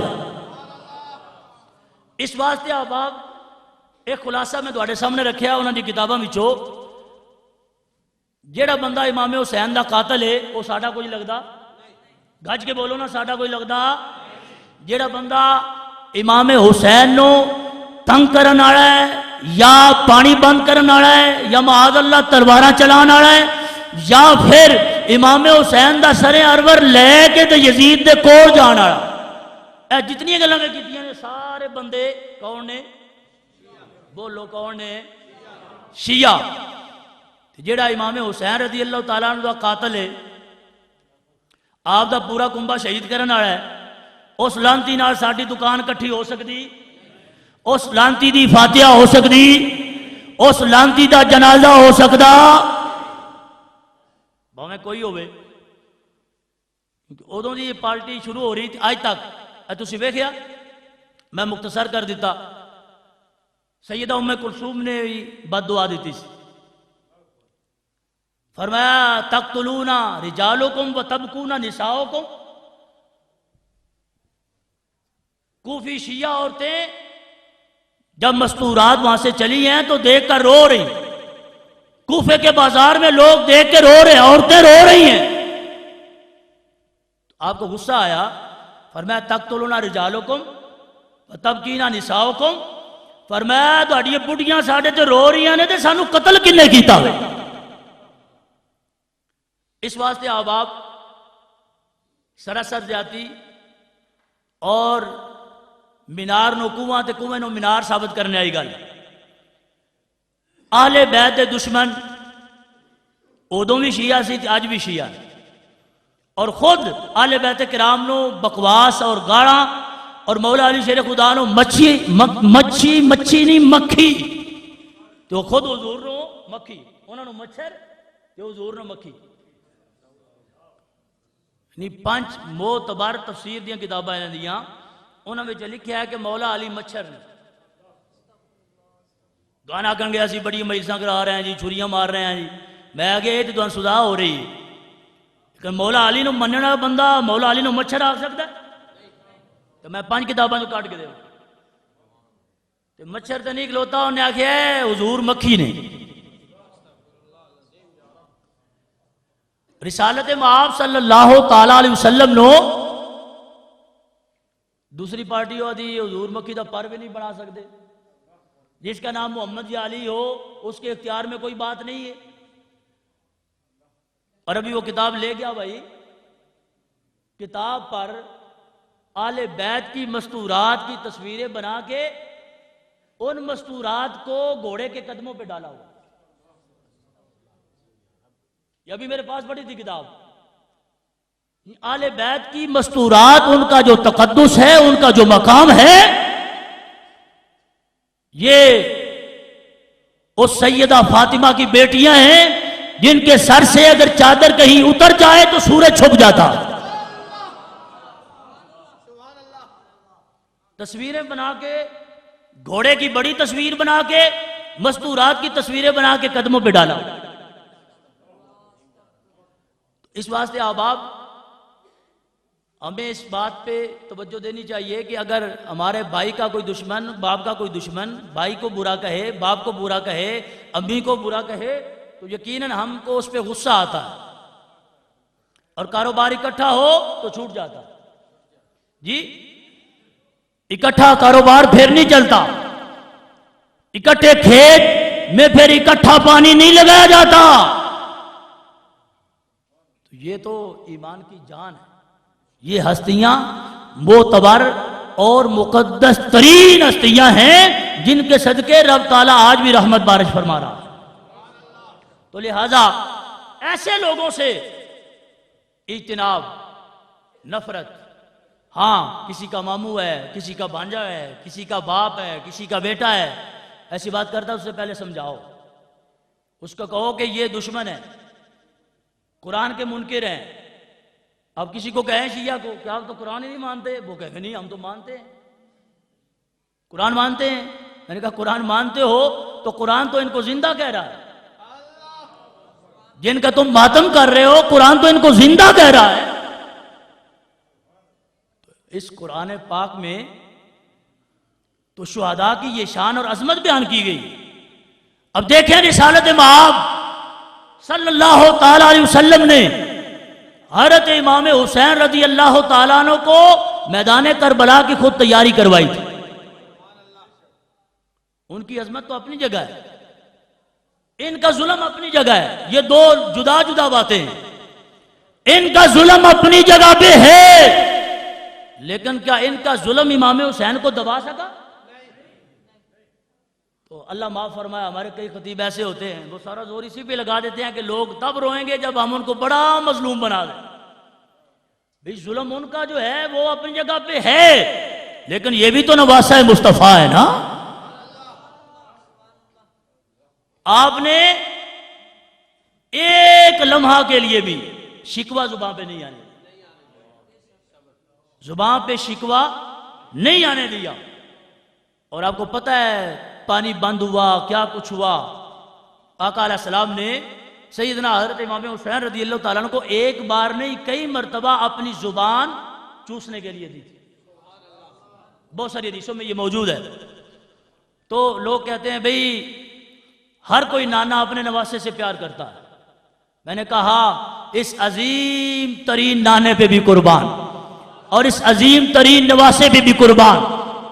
Speaker 1: اس واسطے احباب ایک خلاصہ میں تواڈے سامنے رکھیا انہوں دی کتاباں وچوں، جیڑا بندہ امام حسین دا قاتل ہے وہ ساڈا کوئی لگدا، گج کے بولو نا، ساڈا کوئی لگدا۔ جیڑا بندہ امام حسین نو تنگ کرن والا ہے، یا پانی بند کرن والا ہے، یا معاذ اللہ تلواراں چلان والا ہے، یا پھر امام حسین دا سر ارور لے کے تے یزید دے کول جان والا، اے جتنی گلاں میں کیتیاں نے سارے بندے کون نے؟ بولو کون نے؟ شیعہ۔ جیڑا امام حسین رضی اللہ تعالیٰ عنہ دا قاتل ہے، آپ دا پورا کنبہ شہید کرن والا ہے، اس لانتی نال ساڈی دکان کٹھی ہو سکتی؟ اس لانتی دی فاتحہ ہو سکتی؟ اس لانتی دا جنازہ ہو سکتا؟ بھاویں کوئی ہوئے، کیونکہ ادوں دی یہ پارٹی شروع ہو رہی تھی آج تک تسی ویکھیا، میں مختصر کر دیتا، سیدہ ام کلثوم نے بد دعا دیتی سی، فرمایا تقتلون رجالکم و تبکون نساؤکم، کوفی شیعہ عورتیں جب مستورات وہاں سے چلی ہیں تو دیکھ کر رو رہی، کوفے کے بازار میں لوگ دیکھ کے رو رہے ہیں، عورتیں رو رہی ہیں، آپ کو غصہ آیا، فرمایا تقتلون رجالکم و تبکین نساؤکم، فرمایا تہاڈیاں بڑھیاں ساڈے تے رو رہی ہیں نے تے سانو قتل کنے کیتا ہوئے؟ اس واسطے احباب سراسر زیادتی اور مینار نو کنواں تے کنویں نو مینار ثابت کرنے آئی گل، اہل بیت دے دشمن ادوں بھی شیعہ سی تے اج بھی شیعہ، اور خود اہل بیت کرام نو بکواس اور گاڑاں اور مولا علی شیر خدا نو مچھی نہیں مکھی، تو خود حضور نو مکھی، انہاں نو مچھر تے حضور نو مکھی۔ یعنی 5 معتبر تفسیر دیاں کتاباں انہاں دیاں، انہاں وچ لکھیا ہے کہ مولا علی مچھر نے، گانا کہن گیا سی بڑی مجلساں کرا رہے ہیں جی، چھریاں مار رہے ہیں جی، میں آگے یہ تو سزا ہو رہی ہے کہ مولا علی نو منن والا بندہ مولا علی نو مچھر آ سکتا ہے؟ تو میں 5 کتاباں تو کاٹ کے دے تو مچھر تو نہیں کھلوتا، انہیں آخیا ہے حضور مکھی نے۔ رسالت مآب صلی اللہ تعالی علیہ وسلم نو دوسری پارٹی ہو دی حضور مکھی دا پر بھی نہیں بنا سکتے، جس کا نام محمد یا علی ہو اس کے اختیار میں کوئی بات نہیں ہے، اور ابھی وہ کتاب لے گیا بھائی، کتاب پر آل بیت کی مستورات کی تصویریں بنا کے ان مستورات کو گھوڑے کے قدموں پہ ڈالا ہوا، یہ ابھی میرے پاس پڑی تھی کتاب، آل بیت کی مستورات، ان کا جو تقدس ہے، ان کا جو مقام ہے، یہ اس سیدہ فاطمہ کی بیٹیاں ہیں جن کے سر سے اگر چادر کہیں اتر جائے تو سورج چھپ جاتا، تصویریں بنا کے، گھوڑے کی بڑی تصویر بنا کے، مستورات کی تصویریں بنا کے قدموں پہ ڈالا۔ اس واسطے احباب ہمیں اس بات پہ توجہ دینی چاہیے کہ اگر ہمارے بھائی کا کوئی دشمن، باپ کا کوئی دشمن بھائی کو برا کہے، باپ کو برا کہے، امی کو برا کہے، تو یقیناً ہم کو اس پہ غصہ آتا ہے، اور کاروبار اکٹھا ہو تو چھوٹ جاتا جی، اکٹھا کاروبار پھر نہیں چلتا، اکٹھے کھیت میں پھر اکٹھا پانی نہیں لگایا جاتا، تو یہ تو ایمان کی جان ہے، یہ ہستیاں معتبر اور مقدس ترین ہستیاں ہیں جن کے صدقے رب تعالیٰ آج بھی رحمت بارش فرما رہا ہے۔ تو لہذا ایسے لوگوں سے اجتناب، نفرت، ہاں کسی کا ماموں ہے، کسی کا بھانجا ہے، کسی کا باپ ہے، کسی کا بیٹا ہے، ایسی بات کرتا اس سے پہلے سمجھاؤ، اس کو کہو کہ یہ دشمن ہے، قرآن کے منکر ہیں۔ اب کسی کو کہیں شیعہ کو کہ آپ تو قرآن ہی نہیں مانتے، وہ کہے نہیں ہم تو مانتے ہیں، قرآن مانتے ہیں۔ میں نے کہا قرآن مانتے ہو تو قرآن تو ان کو زندہ کہہ رہا ہے، جن کا تم ماتم کر رہے ہو، قرآن تو ان کو زندہ کہہ رہا ہے۔ اس قرآن پاک میں تو شہداء کی یہ شان اور عظمت بیان کی گئی۔ اب دیکھیں رسالت مآب صلی اللہ تعالی علیہ وسلم نے حضرت امام حسین رضی اللہ تعالیٰ عنہ کو میدان کربلا کی خود تیاری کروائی تھی۔ ان کی عظمت تو اپنی جگہ ہے، ان کا ظلم اپنی جگہ ہے، یہ دو جدا جدا باتیں ہیں۔ ان کا ظلم اپنی جگہ پہ ہے، لیکن کیا ان کا ظلم امام حسین کو دبا سکا؟ تو اللہ معاف فرمایا، ہمارے کئی خطیب ایسے ہوتے ہیں وہ سارا زور اسی پہ لگا دیتے ہیں کہ لوگ تب روئیں گے جب ہم ان کو بڑا مظلوم بنا دیں۔ بھئی ظلم ان کا جو ہے وہ اپنی جگہ پہ ہے، لیکن یہ بھی تو نواسہ مصطفیٰ ہے نا۔ آپ نے ایک لمحہ کے لیے بھی شکوہ زبان پہ نہیں آنے دیا، زبان پہ شکوہ نہیں آنے دیا۔ اور آپ کو پتہ ہے پانی بند ہوا، کیا کچھ ہوا۔ آقا علیہ السلام نے سیدنا حضرت امام حسین رضی اللہ تعالیٰ عنہ کو ایک بار نہیں کئی مرتبہ اپنی زبان چوسنے کے لیے دی تھی۔ بہت ساری حدیثوں میں یہ موجود ہے۔ تو لوگ کہتے ہیں بھئی ہر کوئی نانا اپنے نواسے سے پیار کرتا ہے۔ میں نے کہا اس عظیم ترین نانے پہ بھی قربان اور اس عظیم ترین نواسے پہ بھی قربان۔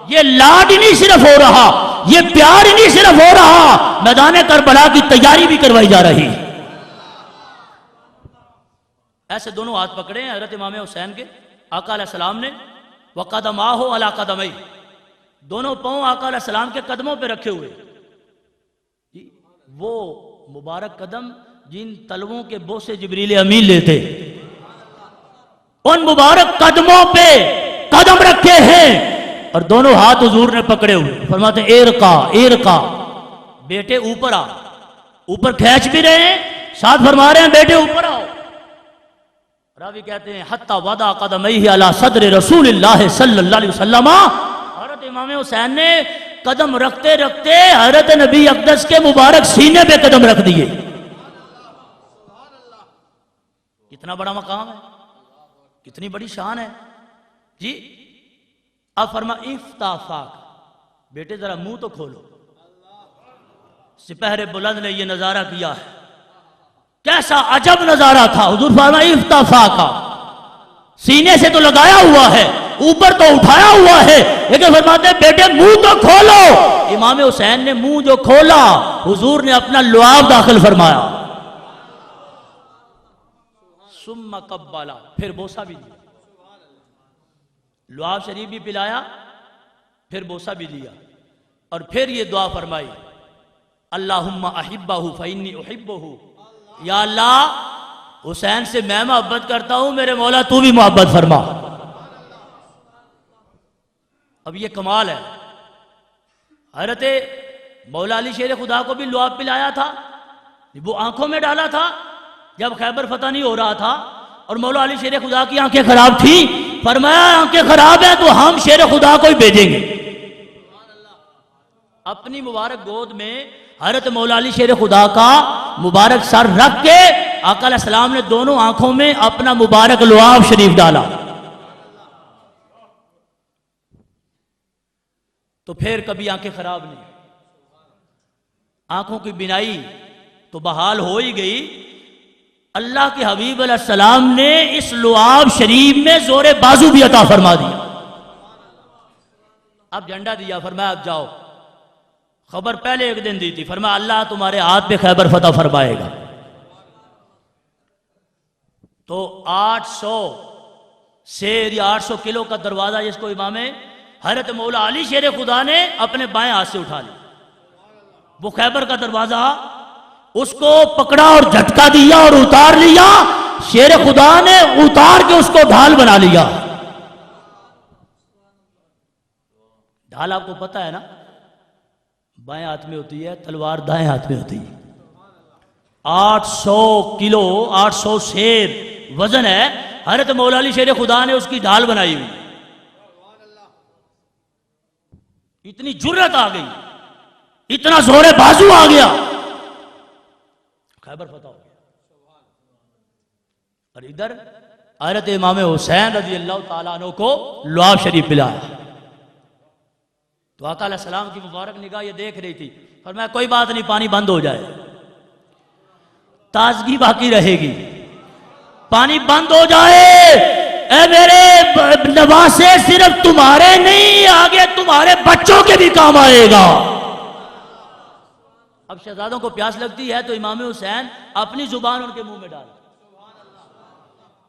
Speaker 1: یہ لاڈ ہی نہیں صرف ہو رہا، یہ پیار ہی نہیں صرف ہو رہا، میدان کربلا کی تیاری بھی کروائی جا رہی۔ ایسے دونوں ہاتھ پکڑے ہیں حضرت امام حسین کے آقا علیہ السلام نے، وَقَدَمَاهُ عَلَىٰ قَدَمَيْهِ، دونوں پاؤں آقا علیہ السلام کے قدموں پہ رکھے ہوئے۔ وہ مبارک قدم جن تلووں کے بوسے جبریل امین لیتے، ان مبارک قدموں پہ قدم رکھے ہیں اور دونوں ہاتھ حضور نے پکڑے ہوئے۔ فرماتے ہیں ارقا ارقا، بیٹے اوپر آ، اوپر کھینچ بھی رہے ہیں، ساتھ فرما رہے ہیں بیٹے اوپر آؤ۔ راوی کہتے ہیں حتی وضع قدمیہ علی صدر رسول اللہ صلی اللہ علیہ وسلم، حضرت امام حسین نے قدم رکھتے رکھتے حضرت نبی اقدس کے مبارک سینے پہ قدم رکھ دیے۔ کتنا بڑا مقام ہے، کتنی بڑی شان ہے جی۔ اب فرما افتح فاک، بیٹے ذرا منہ تو کھولو۔ سپہر بلند نے یہ نظارہ کیا ہے، کیسا عجب نظارہ تھا۔ حضور فرما افتح فاک، سینے سے تو لگایا ہوا ہے، اوپر تو اٹھایا ہوا ہے، لیکن فرماتے ہیں بیٹے منہ تو کھولو۔ امام حسین نے منہ جو کھولا، حضور نے اپنا لعاب داخل فرمایا، ثم قبلا، پھر بوسہ بھی دیا، لعاب شریف بھی پلایا، پھر بوسہ بھی دیا، اور پھر یہ دعا فرمائی اللہم احبہ فانی احبہ، یا اللہ حسین سے میں محبت کرتا ہوں، میرے مولا تو بھی محبت فرما۔ اب یہ کمال ہے، حضرت مولا علی شیر خدا کو بھی لعاب پلایا تھا، وہ آنکھوں میں ڈالا تھا جب خیبر فتح نہیں ہو رہا تھا، اور مولا علی شیر خدا کی آنکھیں خراب تھیں، فرمایا آنکھیں خراب ہیں تو ہم شیر خدا کو ہی بھیجیں گے۔ اپنی مبارک گود میں حضرت مولا علی شیر خدا کا مبارک سر رکھ کے آقا علیہ السلام نے دونوں آنکھوں میں اپنا مبارک لعاب شریف ڈالا۔ تو پھر کبھی آنکھیں خراب نہیں، آنکھوں کی بینائی تو بحال ہو ہی گئی۔ اللہ کے حبیب علیہ السلام نے اس لعاب شریف میں زور بازو بھی عطا فرما دیا۔ اب جھنڈا دیا، فرمایا اب جاؤ۔ خبر پہلے ایک دن دی تھی، فرمایا اللہ تمہارے ہاتھ پہ خیبر فتح فرمائے گا۔ تو 800 شیر یا 800 کلو کا دروازہ جس کو امام حضرت مولا علی شیر خدا نے اپنے بائیں ہاتھ سے اٹھا لیا، وہ خیبر کا دروازہ اس کو پکڑا اور جھٹکا دیا اور اتار لیا، شیر خدا نے اتار کے اس کو ڈھال بنا لیا۔ ڈھال آپ کو پتہ ہے نا، بائیں ہاتھ میں ہوتی ہے، تلوار دائیں ہاتھ میں ہوتی ہے۔ 800 کلو 800 شیر وزن ہے، حضرت مولا علی شیر خدا نے اس کی ڈھال بنائی ہوئی۔ اتنی جرت آ گئی، اتنا زور بازو آ گیا، خیبر فتح ہو گیا۔ اور ادھر حضرت امام حسین رضی اللہ تعالیٰ عنہ کو لعاب شریف پلایا تو آقا علیہ السلام کی مبارک نگاہ یہ دیکھ رہی تھی، فرمایا کوئی بات نہیں، پانی بند ہو جائے، تازگی باقی رہے گی، پانی بند ہو جائے، اے میرے نواسے صرف تمہارے نہیں، آگے تمہارے بچوں کے بھی کام آئے گا۔ اب شہزادوں کو پیاس لگتی ہے تو امام حسین اپنی زبان ان کے منہ میں ڈال،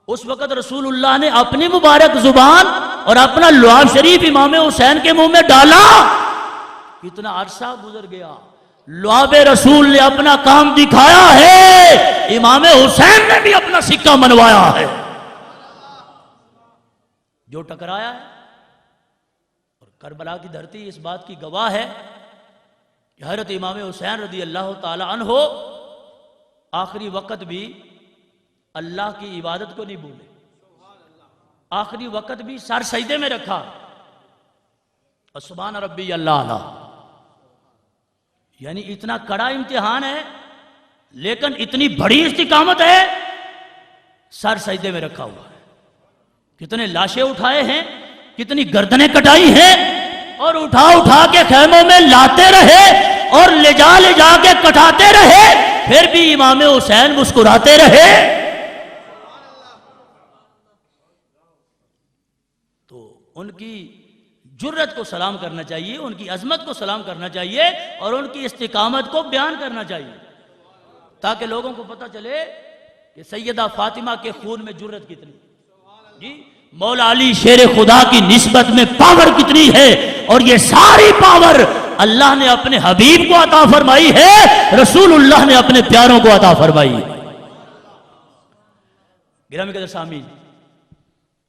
Speaker 1: اس وقت رسول اللہ نے اپنی مبارک زبان اور اپنا لعاب شریف امام حسین کے منہ میں ڈالا، کتنا عرصہ گزر گیا، لعاب رسول نے اپنا کام دکھایا ہے، امام حسین نے بھی اپنا سکہ منوایا ہے، جو ٹکرایا ہے۔ اور کربلا کی دھرتی اس بات کی گواہ ہے کہ حضرت امام حسین رضی اللہ تعالی عنہ آخری وقت بھی اللہ کی عبادت کو نہیں بھولے، آخری وقت بھی سر سجدے میں رکھا، اور سبحان ربی اللہ اعلیٰ، یعنی اتنا کڑا امتحان ہے لیکن اتنی بڑی استقامت ہے، سر سجدے میں رکھا ہوا ہے، کتنے لاشیں اٹھائے ہیں، کتنی گردنیں کٹائی ہیں، اور اٹھا اٹھا کے خیموں میں لاتے رہے اور لے جا کے کٹاتے رہے، پھر بھی امام حسین مسکراتے رہے۔ ان کی جرت کو سلام کرنا چاہیے، ان کی عظمت کو سلام کرنا چاہیے، اور ان کی استقامت کو بیان کرنا چاہیے، تاکہ لوگوں کو پتہ چلے کہ سیدہ فاطمہ کے خون میں جرت کتنی، جی مولا علی شیر خدا کی نسبت میں پاور کتنی ہے، اور یہ ساری پاور اللہ نے اپنے حبیب کو عطا فرمائی ہے، رسول اللہ نے اپنے پیاروں کو عطا فرمائی ہے۔ گرامی قدر سامعین،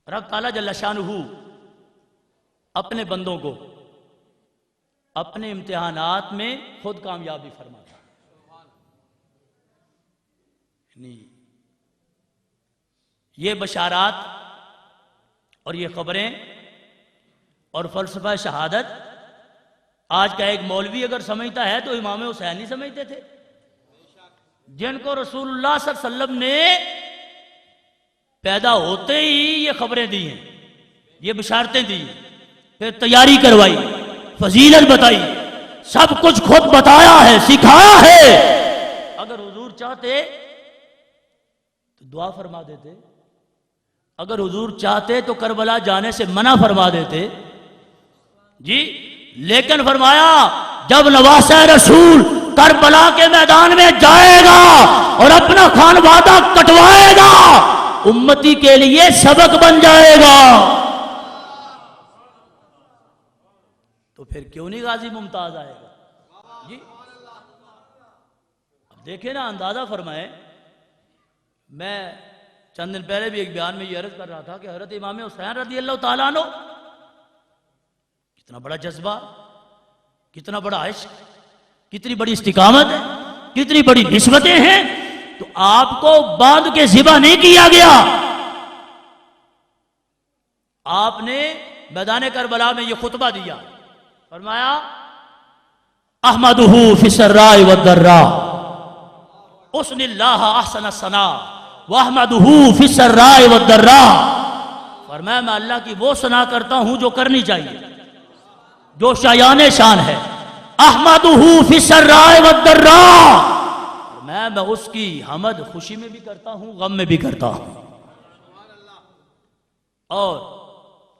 Speaker 1: رب تعالیٰ جل شانہ اپنے بندوں کو اپنے امتحانات میں خود کامیابی فرماتا ہے، یہ بشارات اور یہ خبریں اور فلسفہ شہادت آج کا ایک مولوی اگر سمجھتا ہے تو امام حسین نہیں سمجھتے تھے، جن کو رسول اللہ صلی اللہ علیہ وسلم نے پیدا ہوتے ہی یہ خبریں دی ہیں، یہ بشارتیں دی ہیں، پھر تیاری کروائی، فضیلت بتائی، سب کچھ خود بتایا ہے، سکھایا ہے۔ اگر حضور چاہتے تو دعا فرما دیتے، اگر حضور چاہتے تو کربلا جانے سے منع فرما دیتے، جی لیکن فرمایا جب نواسہ رسول کربلا کے میدان میں جائے گا اور اپنا خانوادہ کٹوائے گا، امتی کے لیے سبق بن جائے گا، تو پھر کیوں نہیں غازی ممتاز آئے گا؟ جی اب دیکھیں نا، اندازہ فرمائیں، میں چند دن پہلے بھی ایک بیان میں یہ عرض کر رہا تھا کہ حضرت امام حسین رضی اللہ تعالیٰ عنہ کتنا بڑا جذبہ، کتنا بڑا عشق، کتنی بڑی استقامت ہے، کتنی بڑی نسبتیں ہیں، تو آپ کو باندھ کے ذبح نہیں کیا گیا، آپ نے میدان کربلا میں یہ خطبہ دیا، فرمایا احمدہ فی السراء والضراء، حسن اللہ احسن الثناء واحمدہ فی السراء والضراء، فرمایا میں اللہ کی وہ ثنا کرتا ہوں جو کرنی چاہیے، جو شایان شان ہے، احمدہ فی السراء والضراء، میں اس کی حمد خوشی میں بھی کرتا ہوں، غم میں بھی کرتا ہوں۔ اور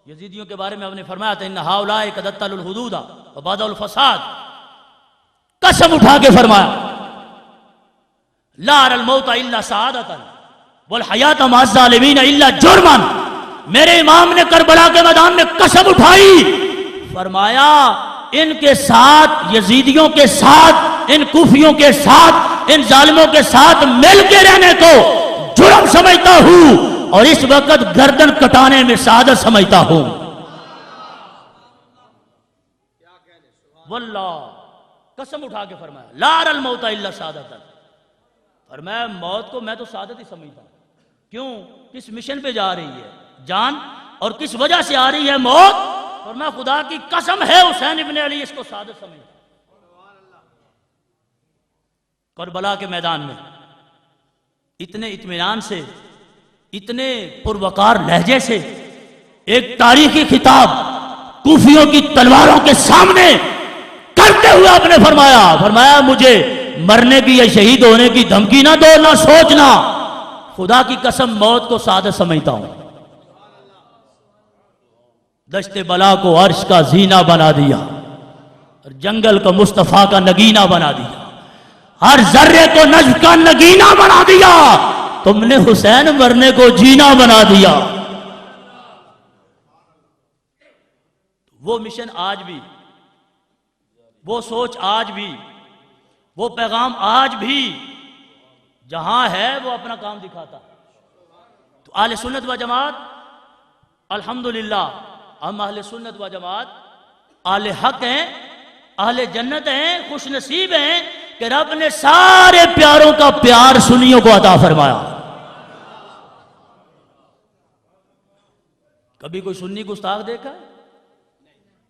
Speaker 1: یزیدیوں کے بارے میں آپ نے فرمایا تھا ان ہؤلاء قد اطلوا الحدود وبادوا الفساد، قسم اٹھا کے فرمایا لا ارى الموت الا سعادة والحیات مع الظالمین الا جرما، میرے امام نے کربلا کے میدان میں قسم اٹھائی، فرمایا ان کے ساتھ، یزیدیوں کے ساتھ، ان کوفیوں کے ساتھ، ان ظالموں کے ساتھ مل کے رہنے کو جرم سمجھتا ہوں، اور اس وقت گردن کٹانے میں سعادت سمجھتا ہوں۔ واللہ قسم اٹھا کے فرمایا لا ارى الموت الا سعادة، فرمایا موت کو میں تو سعادت ہی سمجھتا ہوں، کیوں؟ کس مشن پہ جا رہی ہے جان اور کس وجہ سے آ رہی ہے موت، فرمایا خدا کی قسم ہے حسین ابن علی اس کو سعادت سمجھتا۔ کربلا کے میدان میں اتنے اطمینان سے، اتنے پروقار لہجے سے ایک تاریخی خطاب کوفیوں کی تلواروں کے سامنے کرتے ہوئے آپ نے فرمایا مجھے مرنے کی یا شہید ہونے کی دھمکی نہ دو، نہ سوچنا، خدا کی قسم موت کو سعادت سمجھتا ہوں۔ دشت بلا کو عرش کا زینہ بنا دیا اور جنگل کو مصطفیٰ کا نگینہ بنا دیا، ہر ذرے کو نجف کا نگینہ بنا دیا، تم نے حسین مرنے کو جینا بنا دیا۔ وہ مشن آج بھی، وہ سوچ آج بھی، وہ پیغام آج بھی جہاں ہے وہ اپنا کام دکھاتا۔ تو اہل سنت و جماعت الحمدللہ، ہم اہل سنت و جماعت اہل حق ہیں، اہل جنت ہیں، خوش نصیب ہیں کہ رب نے سارے پیاروں کا پیار سنیوں کو عطا فرمایا۔ کبھی کوئی سنی گستاخ دیکھا؟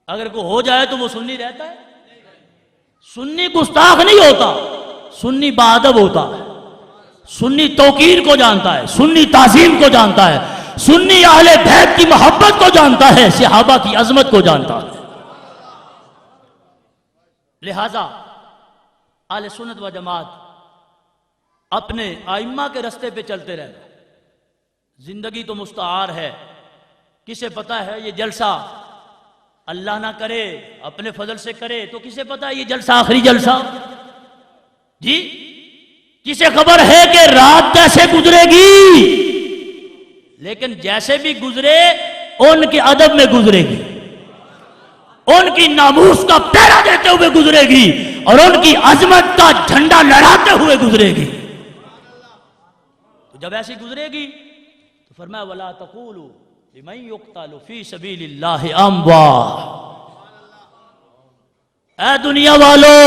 Speaker 1: اگر کوئی ہو جائے تو وہ سنی رہتا ہے؟ سنی گستاخ نہیں ہوتا، سنی باادب ہوتا ہے، سنی توقیر کو جانتا ہے، سنی تعظیم کو جانتا ہے، سنی اہل بیت کی محبت کو جانتا ہے، صحابہ کی عظمت کو جانتا ہے۔ لہذا اہل سنت و جماعت اپنے ائمہ کے رستے پہ چلتے رہنا۔ زندگی تو مستعار ہے، کسے پتا ہے یہ جلسہ اللہ نہ کرے اپنے فضل سے کرے تو کسے پتا ہے یہ جلسہ آخری جلسہ؟ جی کسے خبر ہے کہ رات کیسے گزرے گی؟ لیکن جیسے بھی گزرے ان کے ادب میں گزرے گی، ان کی ناموس کا پہرا دیتے ہوئے گزرے گی اور ان کی عظمت کا جھنڈا لہراتے ہوئے گزرے گی۔ تو جب ایسی گزرے گی تو فرمایا وَلَا تَقُولُوا لِمَنْ يُقْتَلُ فِي سَبِيلِ اللَّهِ أَمْوَاتٌ۔ اے دنیا والو،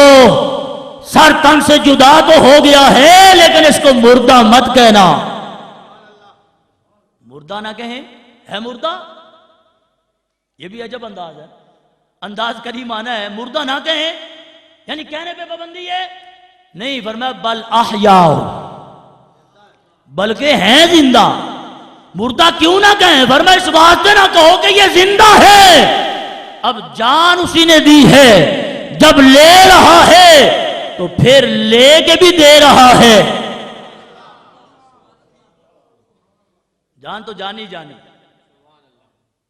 Speaker 1: سر تن سے جدا تو ہو گیا ہے لیکن اس کو مردہ مت کہنا۔ مردہ نہ کہیں، ہے مردہ؟ یہ بھی عجب انداز ہے، انداز کریم آنا ہے، مردہ نہ کہیں یعنی کہنے پہ پابندی ہے نہیں، فرمایا بل احیاء، بلکہ ہیں زندہ۔ مردہ کیوں نہ کہیں؟ فرمایا اس واسطے نہ کہو کہ یہ زندہ ہے، اب جان اسی نے دی ہے، جب لے رہا ہے تو پھر لے کے بھی دے رہا ہے۔ جان تو جانی جانی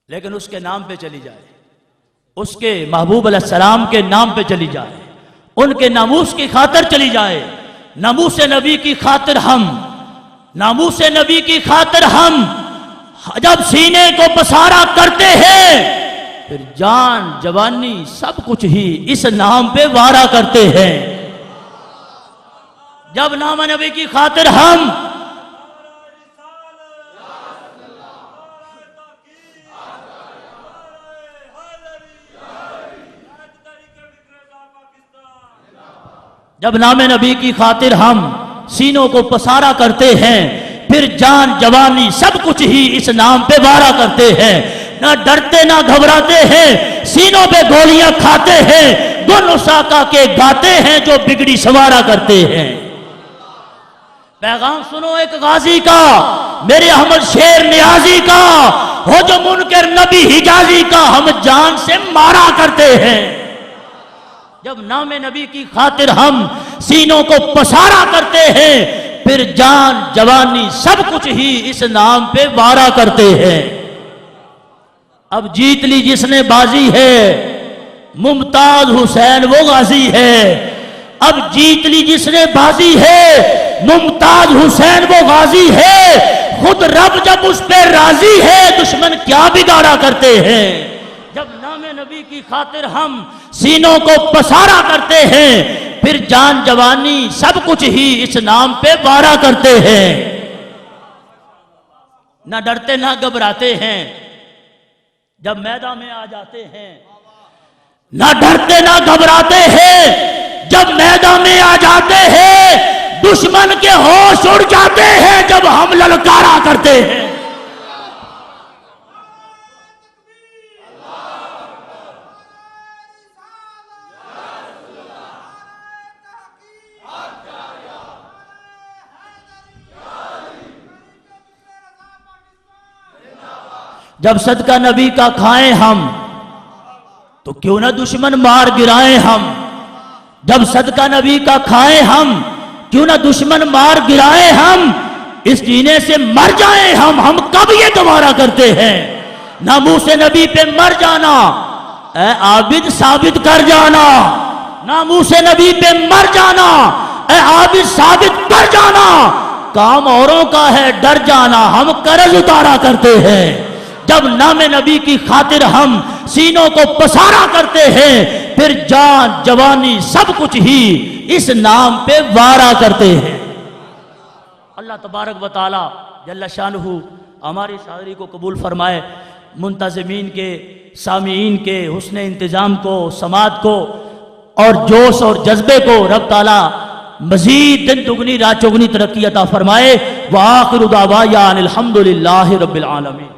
Speaker 1: لیکن اس کے نام پہ چلی جائے، اس کے محبوب علیہ السلام کے نام پہ چلی جائے، ان کے ناموس کی خاطر چلی جائے۔ ناموس نبی کی خاطر ہم، ناموس نبی کی خاطر ہم جب سینے کو پسارا کرتے ہیں پھر جان جوانی سب کچھ ہی اس نام پہ وارا کرتے ہیں۔ جب نام نبی کی خاطر ہم جب نام نبی کی خاطر ہم سینوں کو پسارا کرتے ہیں پھر جان جوانی سب کچھ ہی اس نام پہ وارا کرتے ہیں۔ نہ ڈرتے نہ گھبراتے ہیں، سینوں پہ گولیاں کھاتے ہیں، گل اساقہ کے گاتے ہیں جو بگڑی سوارا کرتے ہیں۔ پیغام سنو ایک غازی کا، میرے احمد شیر نیازی کا، ہو جو منکر نبی حجازی کا، ہم جان سے مارا کرتے ہیں۔ جب نام نبی کی خاطر ہم سینوں کو پسارا کرتے ہیں پھر جان جوانی سب کچھ ہی اس نام پہ وارا کرتے ہیں۔ اب جیت لی جس نے بازی ہے، ممتاز حسین وہ غازی ہے۔ اب جیت لی جس نے بازی ہے، ممتاز حسین وہ غازی ہے۔ خود رب جب اس پہ راضی ہے دشمن کیا بگاڑا کرتے ہیں۔ جب نام نبی کی خاطر ہم سینوں کو پسارا کرتے ہیں پھر جان جوانی سب کچھ ہی اس نام پہ وارا کرتے ہیں۔ نہ ڈرتے نہ گھبراتے ہیں جب میدان میں آ جاتے ہیں، نہ ڈرتے نہ گھبراتے ہیں جب میدان میں آ جاتے ہیں، دشمن کے ہوش اڑ جاتے ہیں جب ہم للکارا کرتے ہیں۔ جب صدقہ نبی کا کھائیں ہم تو کیوں نہ دشمن مار گرائیں ہم، جب صدقہ نبی کا کھائیں ہم کیوں نہ دشمن مار گرائیں ہم، اس جینے سے مر جائیں ہم کب یہ دوبارہ کرتے ہیں؟ ناموس نبی پہ مر جانا، اے عابد ثابت کر جانا، ناموس نبی پہ مر جانا، اے عابد ثابت کر جانا، کام اوروں کا ہے ڈر جانا، ہم قرض اتارا کرتے ہیں، جب نام نبی کی خاطر ہم سینوں کو پسارا کرتے ہیں پھر جان جوانی سب کچھ ہی اس نام پہ وارا کرتے ہیں۔ اللہ تبارک و تعالی جل شانہ ہماری اس حاضری کو قبول فرمائے، منتظمین کے، سامعین کے حسن انتظام کو، سماعت کو اور جوش اور جذبے کو رب تعالی مزید دن دگنی رات چگنی ترقی عطا فرمائے۔ وآخر دعوانا الحمدللہ رب العالمین۔